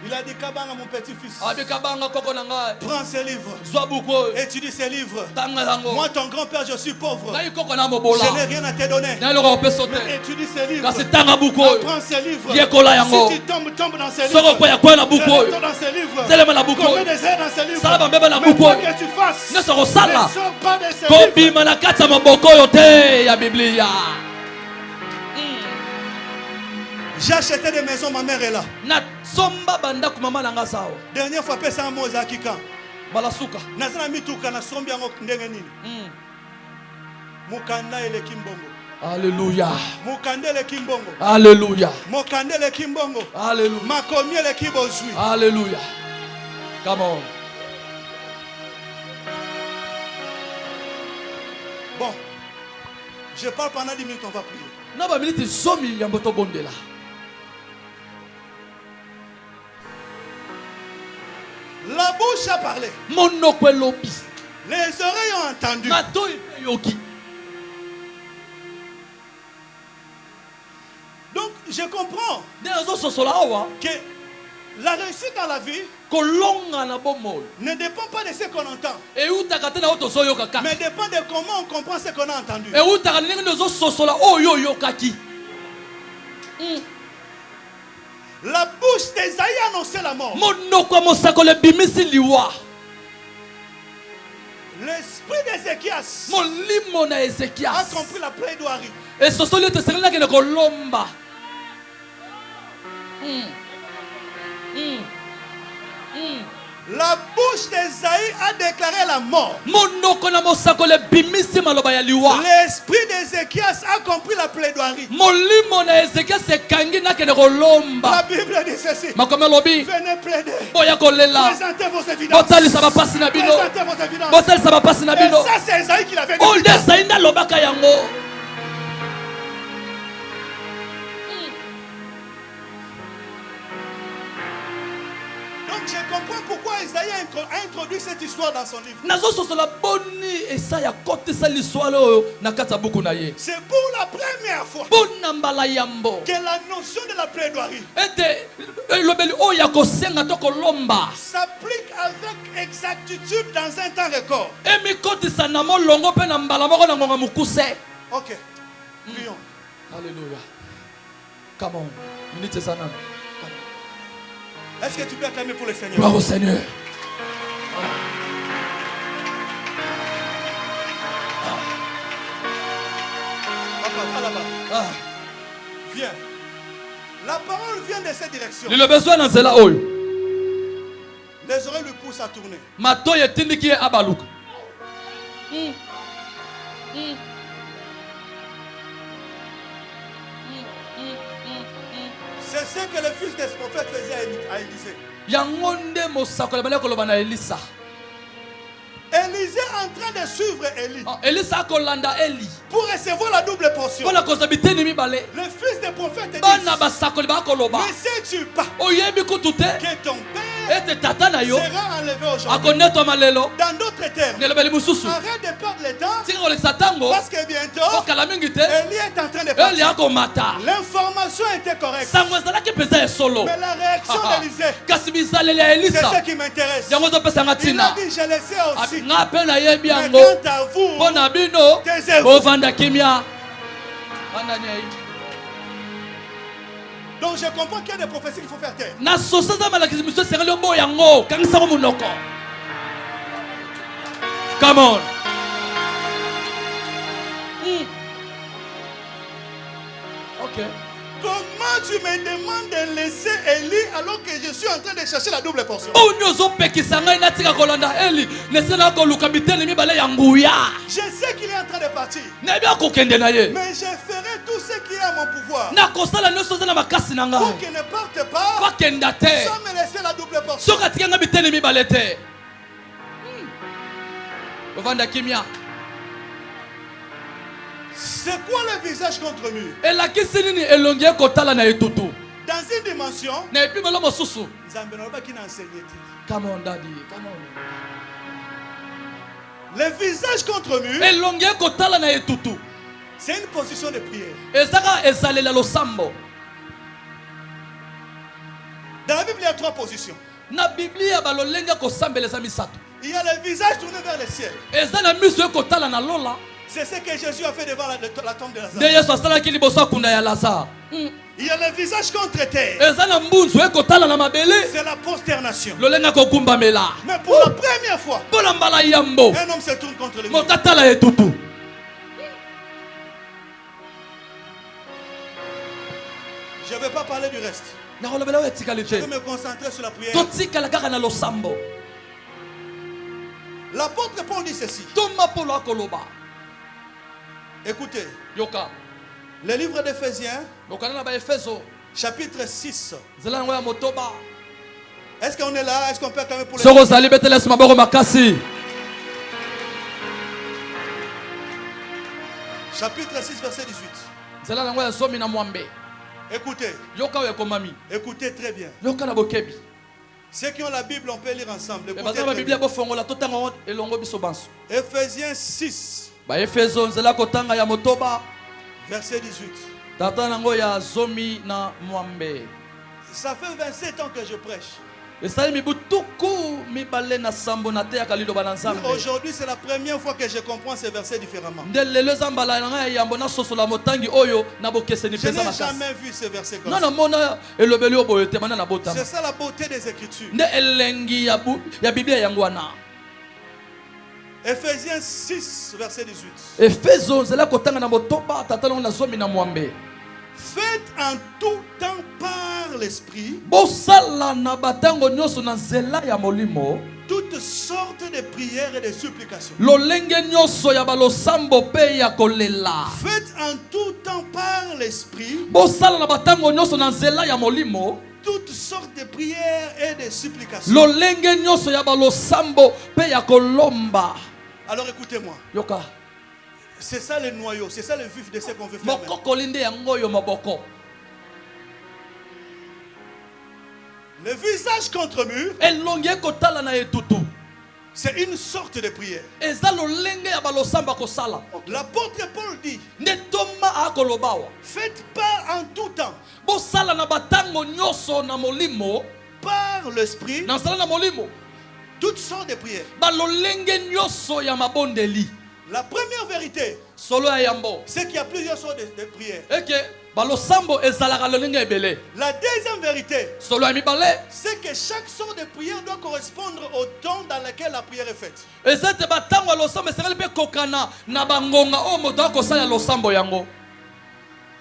Il a dit Kabanga mon petit-fils. Prends ces livres. Étudie ces livres. Moi ton grand-père je suis pauvre. Je n'ai rien à te donner. Mais étudie ces livres. Prends ces livres. Si tu tombes dans ces livres. Reste dans ces livres. Combien des heures dans ces livres. Mais quoi que tu fasses, ne sors pas de ces livres. J'ai acheté des maisons, ma mère est là. Dernière fois, pesa un mot à Kika. Balasuka. Nazana mituka na sombi yango ndenge nini. Mukanda ele kimbongo. Alléluia. Mukanda ele kimbongo. Alléluia. Mukanda ele kimbongo. Alléluia. Makomi ele kibozui. Alléluia. Come on. Bon. Je parle pendant 10 minutes, on va prier. Naba minute zomi yamboto bondela. La bouche a parlé. Les oreilles ont entendu. Donc je comprends que la réussite dans la vie ne dépend pas de ce qu'on entend, mais dépend de comment on comprend ce qu'on a entendu. La bouche d'Esaïe annonçait la mort. L'esprit d'Ézéchias a compris la plaidoirie. La bouche d'Esaïe a déclaré la mort. L'esprit d'Ézéchias a compris la plaidoirie. La Bible dit ceci. Venez plaider. Présentez vos évidences. Présentez vos évidences. Et ça c'est Esaïe qui l'avait dit. Je comprends pourquoi Esaïe a introduit cette histoire dans son livre. C'est pour la première fois que la notion de la plaidoirie s'applique avec exactitude dans un temps record. Ok, prions. Alléluia. Come on. Est-ce que tu peux acclamer pour le Seigneur? Gloire au Seigneur. Papa, va là-bas. Viens. La parole vient de cette direction. Le besoin dans cela. Les oreilles lui poussent à tourner. C'est ce que le fils des prophètes faisait à Élisée. Élisée en train de suivre Élie pour recevoir la double portion. Le fils des prophètes dit: ne sais-tu pas que ton père sera enlevé aujourd'hui? Dans d'autres termes, arrête de perdre le temps, parce que bientôt Élie est en train de partir. L'information était correcte, mais la réaction d'Élisée, c'est ce qui m'intéresse. Il a dit: je le sais aussi, mais quant à vous, taisez-vous. Donc je comprends qu'il y a des prophéties qu'il faut faire taire. Come on. Ok. Comment tu me demandes de laisser Élie alors que je suis en train de chercher la double portion? Je sais qu'il est en train de partir, mais je ferai tout ce qui est à mon pouvoir pour qu'il ne parte pas sans me laisser la double portion. C'est quoi le visage contre mur? Dans une dimension, come on, daddy, come on. Le visage contre mur, c'est une position de prière. Dans la Bible, il y a 3 positions. Il y a le visage tourné vers le ciel. C'est ce que Jésus a fait devant la tombe de Lazare. Il y a le visage contre terre. C'est la prosternation. Mais pour la première fois, un homme se tourne contre le mur. Je ne vais pas parler du reste. Je vais me concentrer sur la prière. L'apôtre Paul dit ceci. Écoutez, le livre d'Éphésiens, chapitre 6. Est-ce qu'on est là? Est-ce qu'on peut acclamer pour le chapitre 6, verset 18. Écoutez. Écoutez très bien. Ceux qui ont la Bible, on peut lire ensemble. Écoutez très bien. Éphésiens 6. Verset 18. Ça fait 27 ans que je prêche. Aujourd'hui, c'est la première fois que je comprends ces versets différemment. Je n'ai jamais vu ces versets comme ça. C'est ça la beauté des Écritures. Éphésiens 6, verset 18. Faites en tout temps par l'esprit toutes sortes de prières et de supplications. Faites en tout temps par l'esprit toutes sortes de prières et de supplications. Alors écoutez-moi. C'est ça le noyau, c'est ça le vif de ce qu'on veut faire. Le visage contre mur, c'est une sorte de prière. L'apôtre Paul dit: faites pas en tout temps par l'esprit toutes sortes de prières. La première vérité, c'est qu'il y a plusieurs sortes de prières. La deuxième vérité, c'est que chaque sort de prière doit correspondre au temps dans lequel la prière est faite.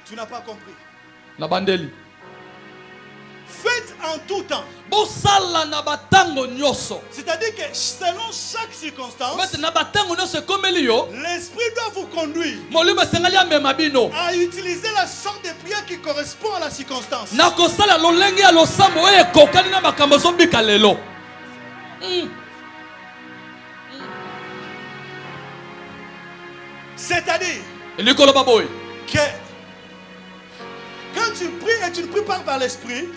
Tu n'as pas compris. Faites en tout temps. C'est-à-dire que selon chaque circonstance, l'Esprit doit vous conduire à utiliser la sorte de prière qui correspond à la circonstance. C'est-à-dire que quand tu pries et tu ne pries pas par l'esprit,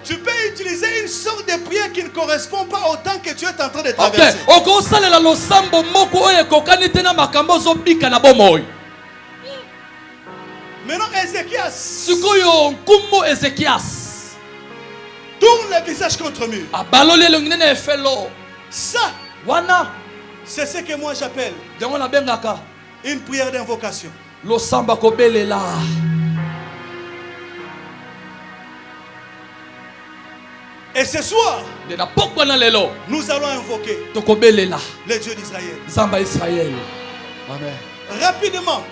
tu peux utiliser une sorte de prière qui ne correspond pas au temps que tu es en train de traverser. Maintenant, Ézéchias tourne le visage contre le mur. Ça, c'est ce que moi j'appelle une prière d'invocation. Et ce soir, nous allons invoquer le Dieu d'Israël. Amen. Rapidement,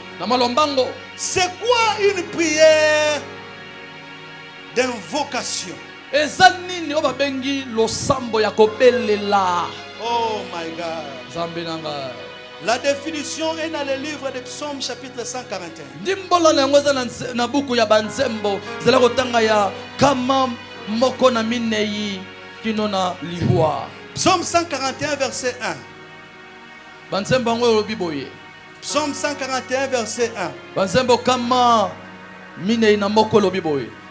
c'est quoi une prière d'invocation? Oh my God. La définition est dans le livre de Psaume chapitre 141. Psaume 141 verset 1. Psaume 141 verset 1.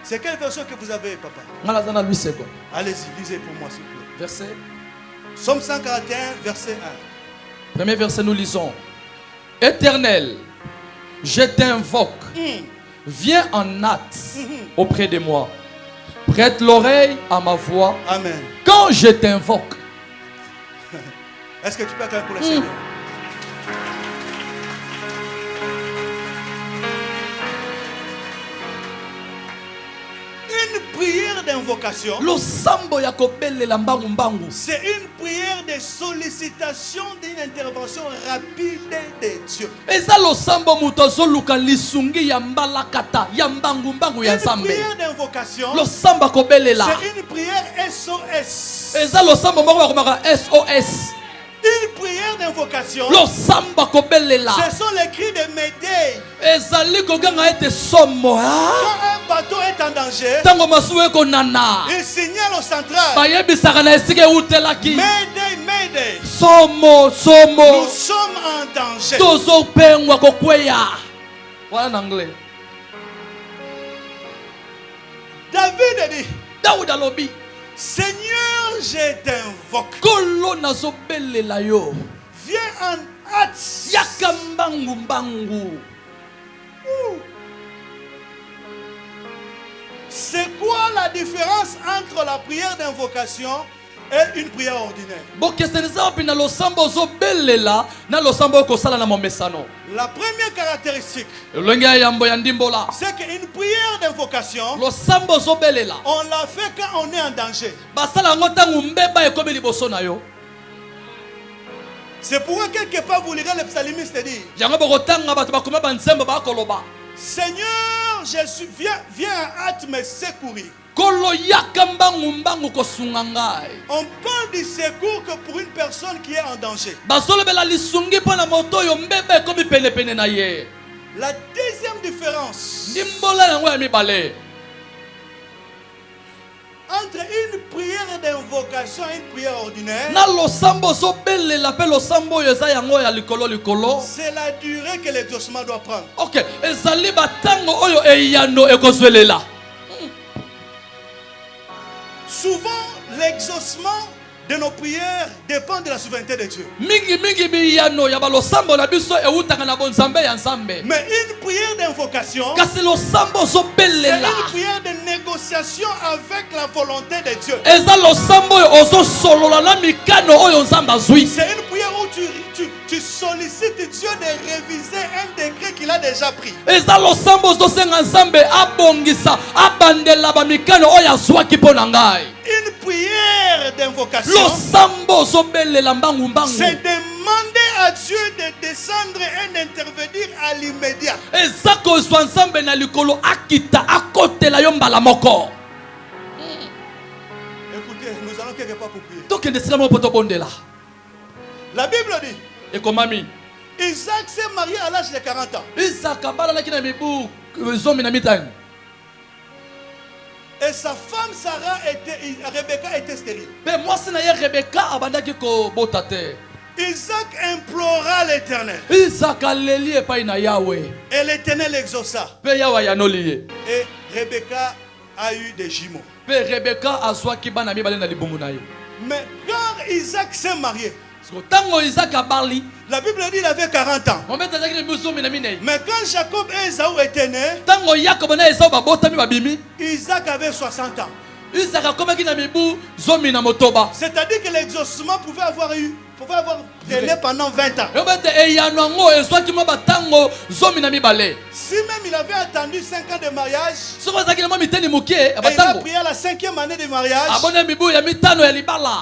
C'est quelle version que vous avez, papa? Allez-y, lisez pour moi s'il vous plaît. Verset. Psaume 141 verset 1. Premier verset, nous lisons. Éternel, je t'invoque. Viens en hâte auprès de moi. Prête l'oreille à ma voix. Amen. Quand je t'invoque. Est-ce que tu peux acclamer pour le Seigneur? Une prière d'invocation, c'est une prière de sollicitation d'une intervention rapide de Dieu. Une prière d'invocation, c'est une prière SOS. Une prière d'invocation, ce sont les cris de Médée. Quand un bateau est en danger, il signale au central. Médée, Médée. Nous sommes en danger. Voilà en anglais. David dit, Seigneur, je t'invoque. Viens en hâte. C'est quoi la différence entre la prière d'invocation et une prière ordinaire? La première caractéristique, c'est qu'une prière d'invocation, on la fait quand on est en danger. C'est pourquoi quelque part vous lirez le psalmiste dit, Seigneur, viens en hâte me secourir. On parle du secours que pour une personne qui est en danger. La deuxième différence entre une prière d'invocation et une prière ordinaire, c'est la durée que l'exaucement doit prendre. Souvent, l'exaucement de nos prières dépend de la souveraineté de Dieu. Mais une prière d'invocation, c'est une prière de négociation avec la volonté de Dieu. C'est une prière où tu sollicites Dieu de réviser un décret qu'il a déjà pris. Une prière d'invocation, c'est demander à Dieu de descendre et d'intervenir à l'immédiat. Écoutez, nous allons quelque part pour prier. La Bible dit, Isaac s'est marié à l'âge de 40 ans. Et sa femme Rebecca était stérile. Isaac implora l'Éternel. Et l'Éternel exauça. Et Rebecca a eu des jumeaux. Mais quand Isaac s'est marié, la Bible dit qu'il avait 40 ans. Mais quand Jacob et Esaü étaient nés, Isaac avait 60 ans. C'est-à-dire que l'exaucement pouvait avoir traîné pendant 20 ans. Si même il avait attendu 5 ans de mariage, et il a prié à la 5e année de mariage,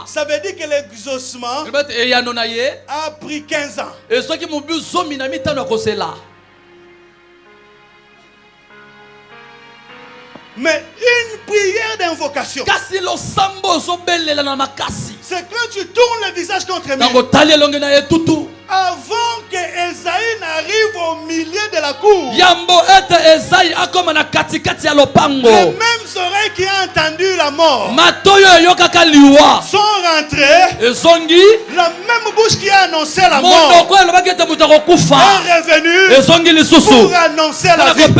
ça veut dire que l'exaucement a pris 15 ans. Mais une prière d'invocation, c'est quand tu tournes le visage contre lui, avant que Esaïe n'arrive au milieu de la cour. Les mêmes oreilles qui ont entendu la mort sont rentrées. La même bouche qui a annoncé la mort est revenue pour annoncer la vie. Une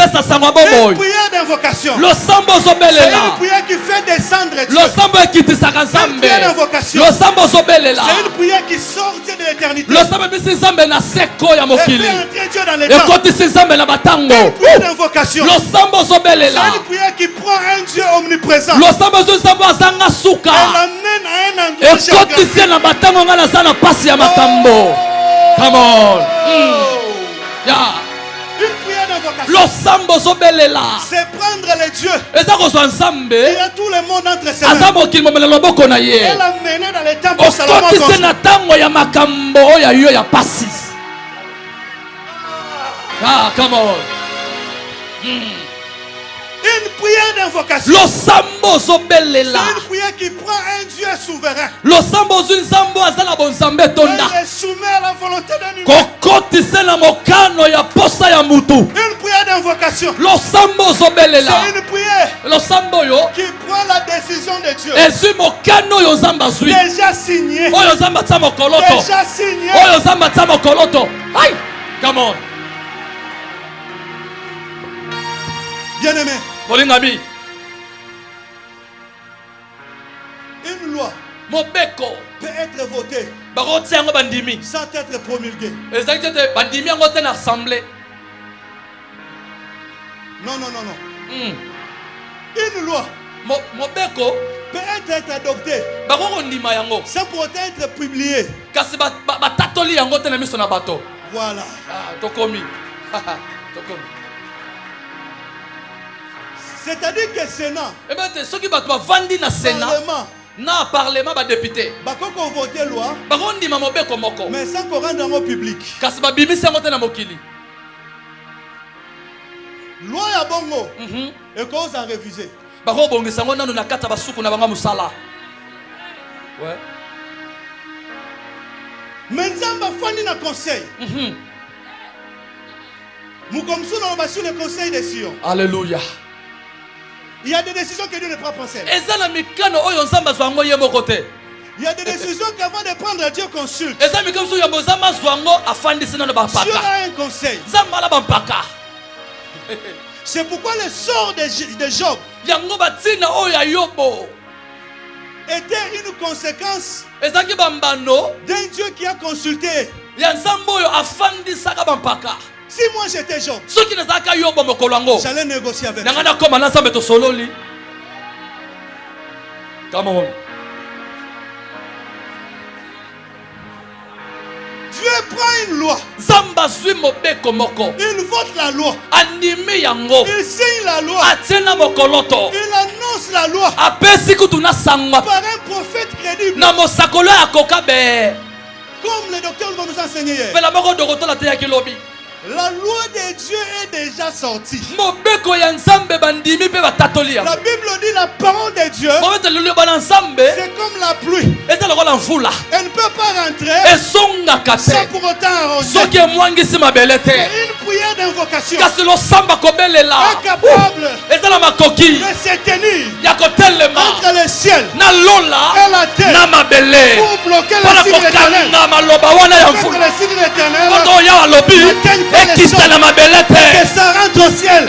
prière d'invocation, c'est une prière qui fait descendre Dieu. Une prière d'invocation, c'est une prière qui sort de l'éternité. Et fait entrer Dieu dans les temps. Une prière d'invocation, c'est une prière qui prend un Dieu omniprésent et l'amène à un endroit Come on. Yeah. Une prière d'invocation, c'est prendre les dieux et a tout le monde entre ses mains et l'amener dans les temples de Salomon. Ah, come on. Une prière d'invocation, c'est une prière qui prend un Dieu souverain et le soumet à la volonté d'un humain. Une prière d'invocation, c'est une prière qui prend la décision de Dieu déjà signée. Déjà signée. Come on. Bien-aimé, une loi peut être votée sans être promulguée. Non. Une loi peut être adoptée sans pour autant être publiée. Voilà. C'est-à-dire que Sénat, Parlement, député, qu'on vote loi, mais sans qu'on rende en public. Loi ya bongo, et cause à réviser. Maintenant, fandi na conseil. Nous comme ça, on va sur le conseil des Sion. Alléluia. Il y a des décisions que Dieu ne prend pas seul. Il y a des décisions qu'avant de prendre, Dieu consulte. Dieu a un conseil. C'est pourquoi le sort de Job était une conséquence d'un Dieu qui a consulté. Si moi j'étais Job, j'allais négocier avec Dieu. Come on. prend une loi. Zamba zui mobeko moko. Il vote la loi. Anime yango. Il signe la loi. Atena mokoloto. Il annonce la loi. Apesi kutuna sangwa. Par un prophète crédible. Na mosakolo ya kokabe. Comme le docteur va nous enseigner hier. Pela moko doroto la teya kilobi. La loi de Dieu est déjà sortie. La Bible dit la parole de Dieu, c'est comme la pluie. Elle ne peut pas rentrer sans pour autant arroser. Une prière d'invocation incapable de se tenir entre le ciel et la terre pour bloquer le signe de l'éternel. Le signe de l'éternel que ça rentre au ciel.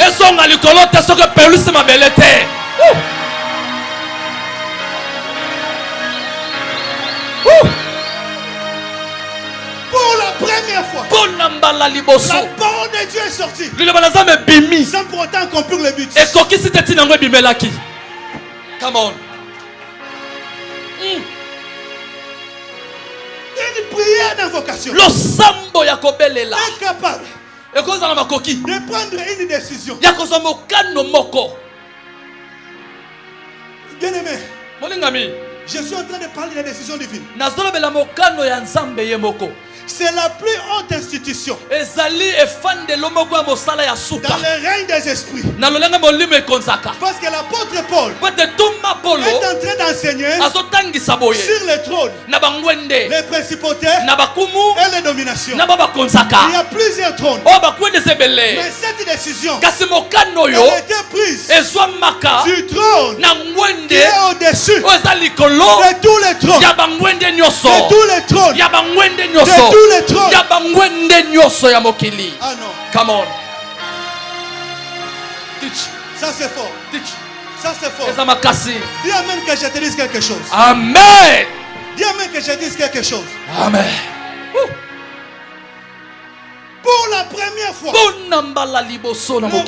Pour la première fois, la parole de Dieu est sortie sans pour autant accomplir le but. Come on. Une prière d'invocation incapable de prendre une décision. Bien-aimé, je suis en train de parler de la décision divine. C'est la plus haute institution dans le règne des esprits. Parce que l'apôtre Paul est en train d'enseigner sur le trône, les principautés et les dominations. Il y a plusieurs trônes. Mais cette décision a été prise du trône qui est au-dessus de tous les trônes. De tous les trônes. Tous les trônes. Ah non. Come on. Ça c'est fort. Ça c'est fort. Dis amen que je te dise quelque chose. Amen. Dis amen que je te dise quelque chose. Amen. Pour la première fois, le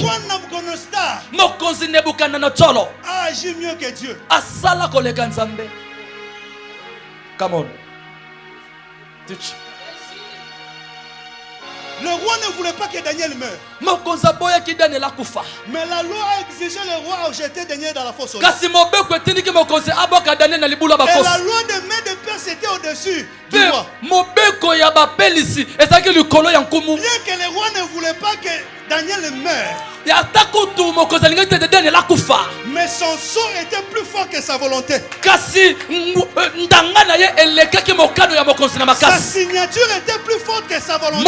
roi Nabucodonosor a agi mieux que Dieu. Come on. Teach. Le roi ne voulait pas que Daniel meure. Mais la loi a exigé le roi à jeter Daniel dans la fosse aux lions. Et la loi de main de père c'était au-dessus du roi. Bien que le roi ne voulait pas que Daniel meure, mais son sceau était plus fort que sa volonté. Sa signature était plus forte que sa volonté.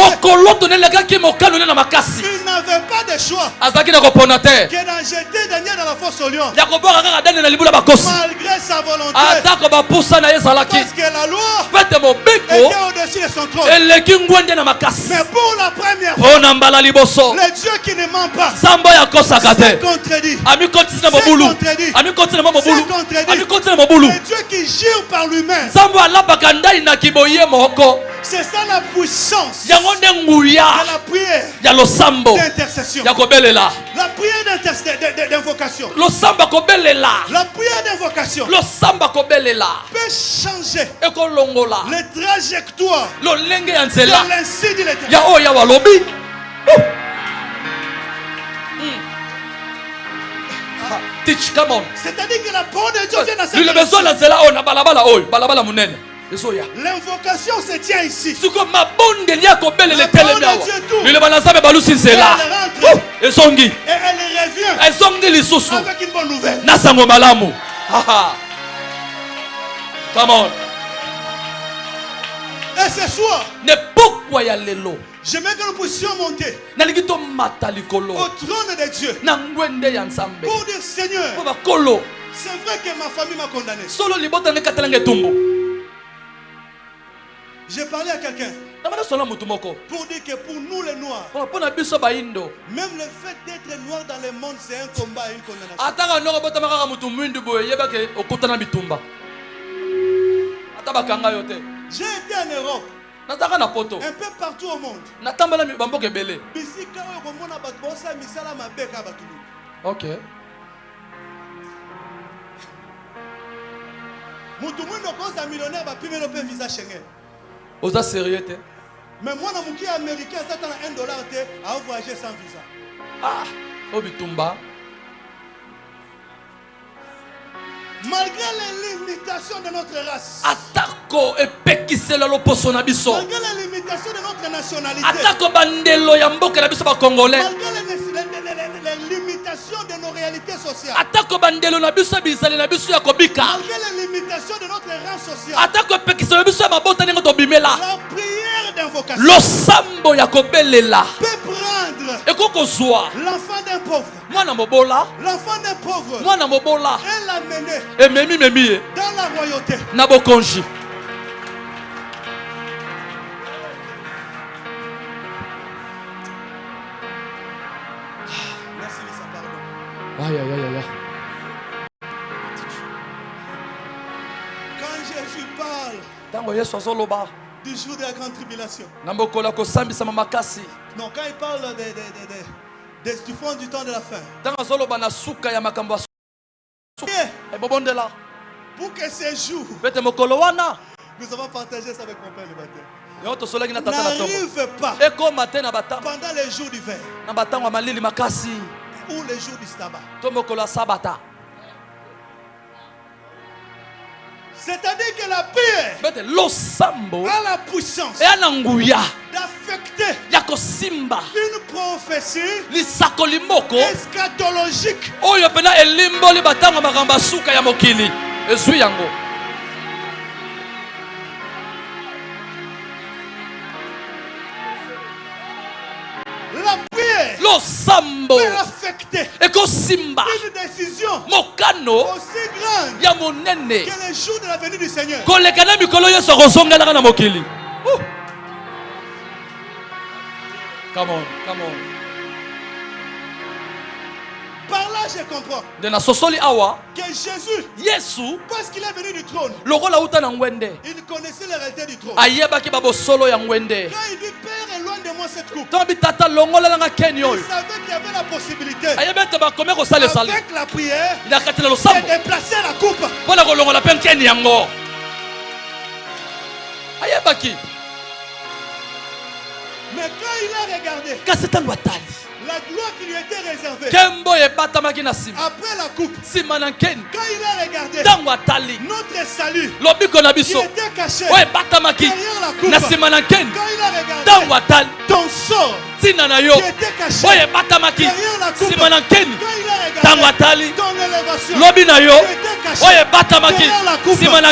Il n'avait pas de choix que d'en jeter Daniel dans la fosse aux lions, malgré sa volonté. Parce que la loi était au-dessus de son trône. Mais pour la première fois, le Dieu qui ne ment pas s'est contredit. Le Dieu qui gire par lui-même. C'est ça la puissance de la prière d'intercession. La prière d'invocation. La prière d'invocation peut changer les trajectoires de l'insigne de l'éternel. C'est-à-dire que la parole de Dieu vient dans cette l'invocation se tient ici. La parole de Dieu tourne. Et elle rentre. Et elle revient avec une bonne nouvelle. Come on. Et ce soir, j'aimerais que nous puissions monter au trône de Dieu pour dire Seigneur, c'est vrai que ma famille m'a condamné. J'ai parlé à quelqu'un pour dire que pour nous les Noirs, même le fait d'être noir dans le monde, c'est un combat et une condamnation. J'ai été en Europe, un peu partout au monde. Ok. Oza sérieux te? Mais moi, dans mon pays américain, ça a $1 à voyager sans visa. Ah, Obitumba. Malgré les limitations de notre race. Atako epekisela loposo na biso. Malgré les limitations de notre nationalité. Atako bandelo ya mboka na biso ba congolais. Malgré les limitations de nos réalités sociales. Atako bandelo na biso bizali na biso ya kobika. Malgré les limitations de notre rang social. Atako epekisela biso ya mabota ningo to bimela. La prière d'invocation. Losambo ya kobelela. Peut prendre. Ekoko zwa. L'enfant d'un pauvre. Mwana mobola. L'enfant d'un pauvre. Mwana mobola. Et l'amener. Et memi dans la royauté. Nabo konji. Merci Lisa, pardon. Aïe aïe aïe aïe. Quand Jésus parle Tango Yesu azoloba du jour de la grande tribulation. Nambokola ko sambisa makasi. Non, quand il parle du fond du temps de la fin. Tango azoloba na suka ya makambo. Pour que ces jours, nous avons partagé ça avec mon père le matin, n'arrive pas pendant les jours d'hiver ou les jours du sabbat. C'est-à-dire que la prière a la puissance d'affecter une prophétie eschatologique. La prière peut affecter une décision aussi grande que le jour de la venue du Seigneur. Come on, come on. Par là, je comprends que Jésus, parce qu'il est venu du trône, il connaissait la réalité du trône. Quand il dit Père, éloigne de moi cette coupe, il savait qu'il y avait la possibilité, avec la prière, de déplacer la coupe. Mais quand il a regardé la gloire qui lui était réservée après la coupe, quand il a regardé notre salut qui était caché derrière la coupe, quand il a regardé ton sort qui était caché derrière la coupe, quand il a regardé ton élévation qui était cachée derrière la coupe, quand il a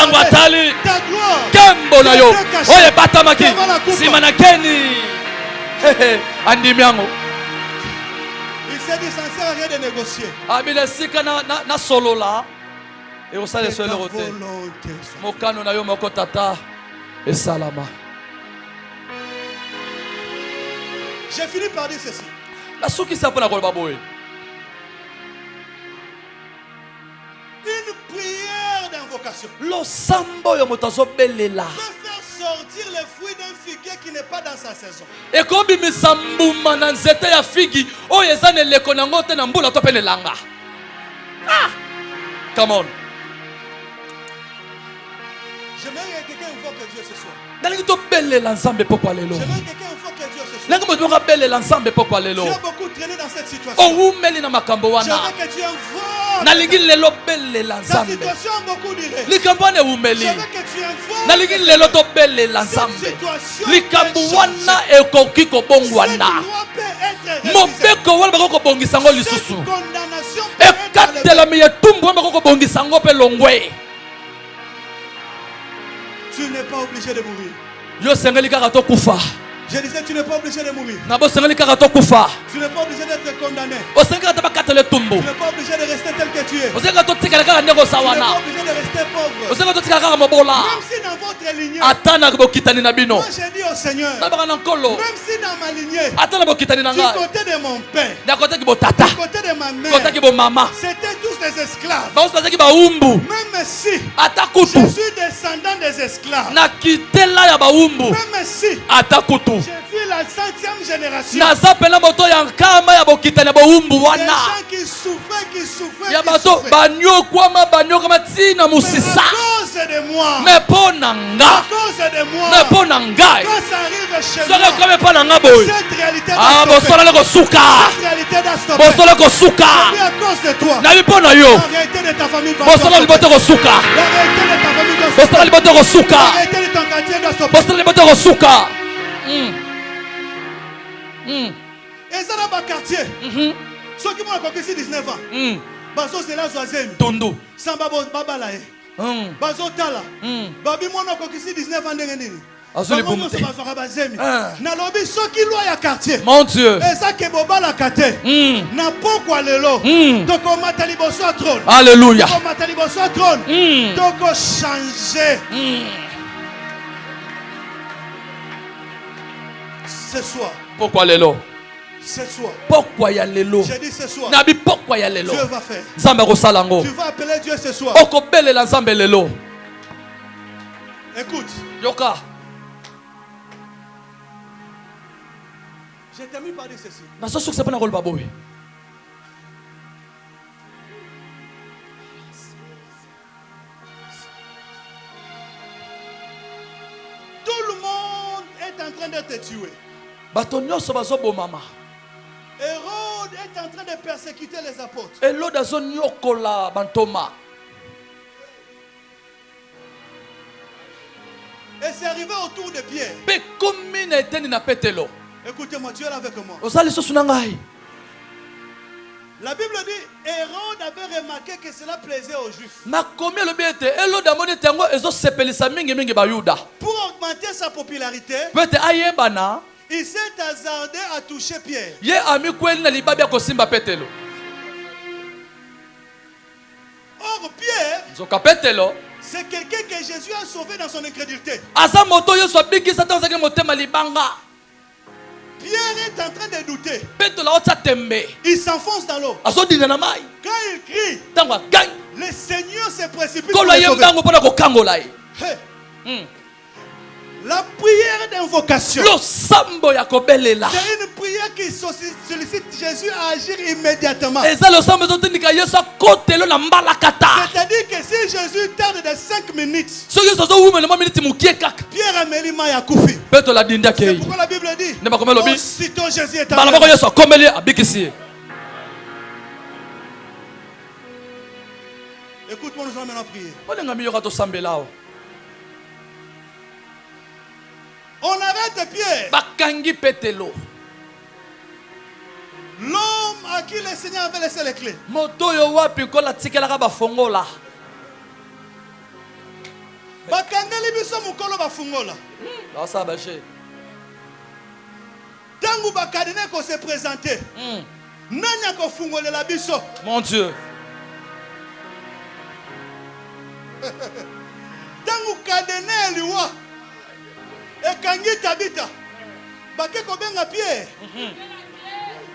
regardé ta gloire qui était cachée devant la coupe, il s'est dit ça ne sert à rien de négocier. J'ai fini par dire ceci. Une prière d'invocation peut faire sortir les fruits d'un figuier qui n'est pas dans sa saison. Come on. J'aimerais que quelqu'un invoque Dieu ce soir. J'aimerais que quelqu'un invoque Dieu ce soir. Tu as beaucoup traîné dans cette situation. J'aimerais que tu invoques. Ta situation a beaucoup duré. J'aimerais que tu invoques cette situation. Cette gloire peut être réalisée. Cette condamnation peut être enlevée. Tu n'es pas obligé de mourir. Je disais, tu n'es pas obligé de mourir. Tu n'es pas obligé d'être condamné. Tu n'es pas obligé de rester tel que tu es. Tu n'es pas obligé de rester pauvre. Même si dans votre lignée, moi j'ai dit au Seigneur, même si dans ma lignée, du côté de mon père, du côté de ma mère, c'était tous des esclaves. Même si je suis descendant des esclaves, même si j'ai vu la 5e génération, des gens qui souffraient, mais à cause cause de moi. Mais pour Nanga. À cause de moi. Mais pour Nangai. Quand ça arrive chez Ça moi. comme pas Nanga boy. Cette réalité Ah, bon solo le souka. Cette réalité doit stopper. Bon solo le souka. À cause de toi. Na lipo na yo. La réalité de ta famille va Bon solo le bote souka. La réalité de ta famille doit Bon stopper. solo le bote souka. La réalité de ton quartier doit stopper. Bon solo le bote souka. Et ça dans ma quartier. Ceux qui m'ont conquis 19 ans. Bazo c'est là Zoazemi. Tondo. Samba babalae. Bazo tala. Babi mon conquis 19 ans ndengenini. Azuli bomte. Na lobi ceux qui loient ya quartier. Mon Dieu. Et ça que bobala kate. Na pokwa lelo. Donc on m'a taliboso à trône. Alléluia. On m'a taliboso à trône. Donc on changer. Ce soir. Pourquoi lelo? Ce soir. Pourquoi ya lelo? J'ai dit ce soir. Nabi pourquoi ya lelo? Dieu va faire. Zamba ko salango. Tu vas appeler Dieu ce soir. Oko bele la zamba lelo. Écoute. Yoka. Je termine par dire ceci. Na so sukse pa na role baboy. Tout le monde est en train de te tuer. Bato nyonso bazobo mama. Hérode est en train de persécuter les apôtres. Elode azonyokola bantoma. Et c'est arrivé autour de Pierre. Pe komi na eteni na petelo. Écoutez-moi, Dieu est avec moi. Ozali so sunangai. La Bible dit, Hérode avait remarqué que cela plaisait aux Juifs. Na komi lobi ete elode amoni tango ezo sepelisa mingi mingi ba Yuda. Pour augmenter sa popularité, Pete ayebana. il s'est hasardé à toucher Pierre. Ye ami kweli na libabi akosimba petelo. Or Pierre, Zoka petelo. c'est quelqu'un que Jésus a sauvé dans son incrédulité. Asa moto yo so biki satan zaki motema libanga. Pierre est en train de douter. Petelo otsa tembe. Il s'enfonce dans l'eau. Aso dina na mai. Quand il crie, Tango gang. le Seigneur se précipite Ko pour lo le sauver. yembango pona ko kangola yi. Hey. La prière d'invocation. Lo sambo ya kobelela. C'est une prière qui sollicite Jésus à agir immédiatement. Eza lo sambo zotindika Yesu akotelo na mbala kata. C'est-à-dire que si Jésus tarde de 5 minutes, So Yesu zo wuma na minute mukie kaka. Pierre amelima ya kufi. Petelo la dinda C'est kei. pourquoi la Bible dit, Ne ba komelo bi. aussitôt Jésus est Bala bako arrivé. Yesu akomeli abikisi. Écoute-moi, nous allons maintenant prier. Olenga mi yoka to sambelao. On arrête Pierre, Bakangi petelo. l'homme à qui le Seigneur avait laissé les clés. Moto yo wapi kola tikelaka bafongola. Bakangeli biso mukolo bafungola. Ba sa ba she. Tangu bakadine ko se présenter. Nanya ko fungolela biso. Mon Dieu. Tangu kadene liwa. Ekangi tabita. Bake ko benga Pierre.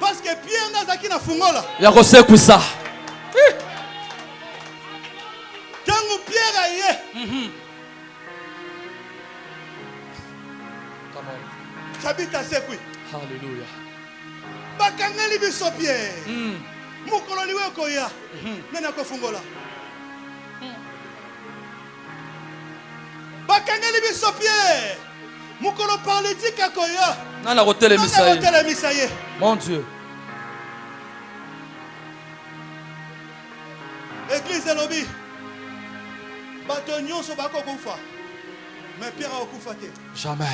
Parce que Pierre nazaki na fungola. Ya kosekwisa. Tangu Pierre aye. Come on. Tabita sekwi. Hallelujah. Bakangeli biso Pierre. Mukolo liwe ko ya. Nena ko fungola. Bakangeli biso Pierre. Mukolo politique akoya. Nana rotele misaye. Nana misaye. Mon Dieu. Église lobby. Bato nyonso bako kufa. Mais Pierre a okufa te. Jamais.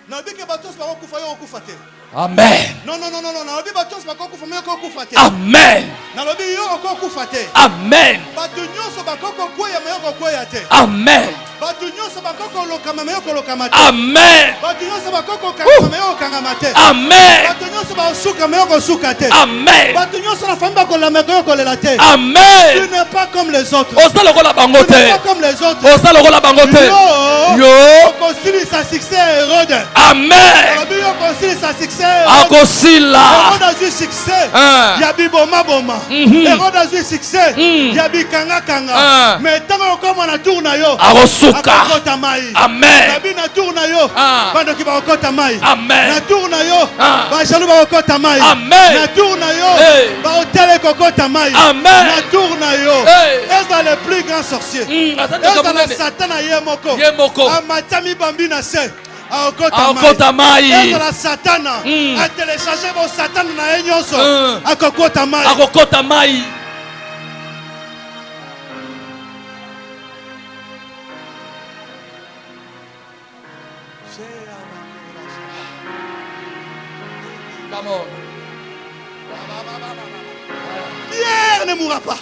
Nabi ke bato bako kufa yo okufa te. Amen. Non. Nabi bato bako kufa mais ko okufa te. Amen. Nabi yo okufa te. Amen. Bato nyonso bako koya mais ko koya te. Amen. Bato nyonso bako lokama mais ko lokama te. Amen. Bato nyonso bako kangama mais ko kangama te. Amen. Bato nyonso bako suka mais ko suka te. Amen. Bato nyonso na famba ko la mais ko lela te. Tu Amen. n'es pas comme les autres. Osa lokola Tu n'es bangote. pas comme les autres. Osa lokola bangote. Yo. Continue sa succès Hérode. Amen. Continue sa succès Akosila. Hérode a eu succès. Yabi boma boma. Hérode a eu succès. Yabi kanga kanga. Mais tant qu'on comme on a tourné yo. Akosu. suka. Amen. Ah. Amen. Amen. Amen. Est le plus grand sorcier. Est Satan Yemoko. Amatami Bambina se. Aokota mai. Est Satana. A téléchargé vos Satan na enyoso. Akokota mai. Akokota mai. Come on. Pierre ne mourra pas.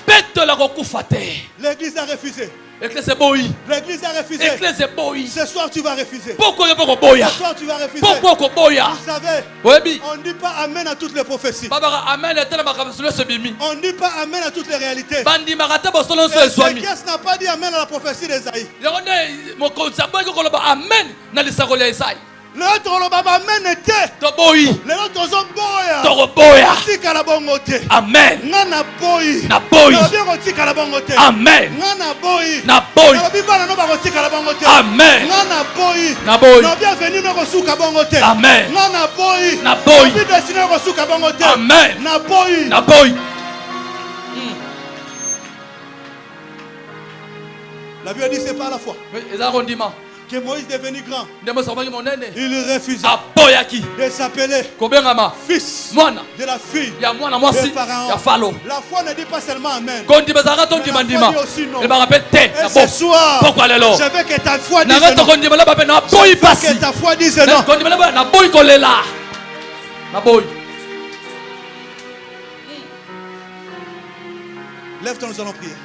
L'église a refusé. L'église est boy. L'église a refusé. L'église est boy. Ce soir tu vas refuser. Pourquoi Ce soir tu vas refuser. Vous savez, on ne dit pas amen à toutes les prophéties. On ne dit pas amen à toutes les réalités. Ézéchias n'a pas dit amen à la prophétie d'Esaïe. L'autre amen était. L'autre boya. Tika la bongote. Amen. Nana boy. Na boy. Tika la bongote. Amen. Nana boy. Na boy. Tika la bongote. Amen. Nana boy. Na boy. Na bienvenue no suka bongote. Amen. Nana boy. Na boy. Na destiné no suka bongote. Amen. Na boy. Na boy. La Bible dit c'est pas à la foi que Moïse est devenu grand. Il refusa de s'appeler fils de la fille de Pharaon. La foi ne dit pas seulement amen. Mais la foi dit aussi non. Et ce soir, je veux que ta foi dise non. Je veux que ta foi dise non. Lève-toi, nous allons prier.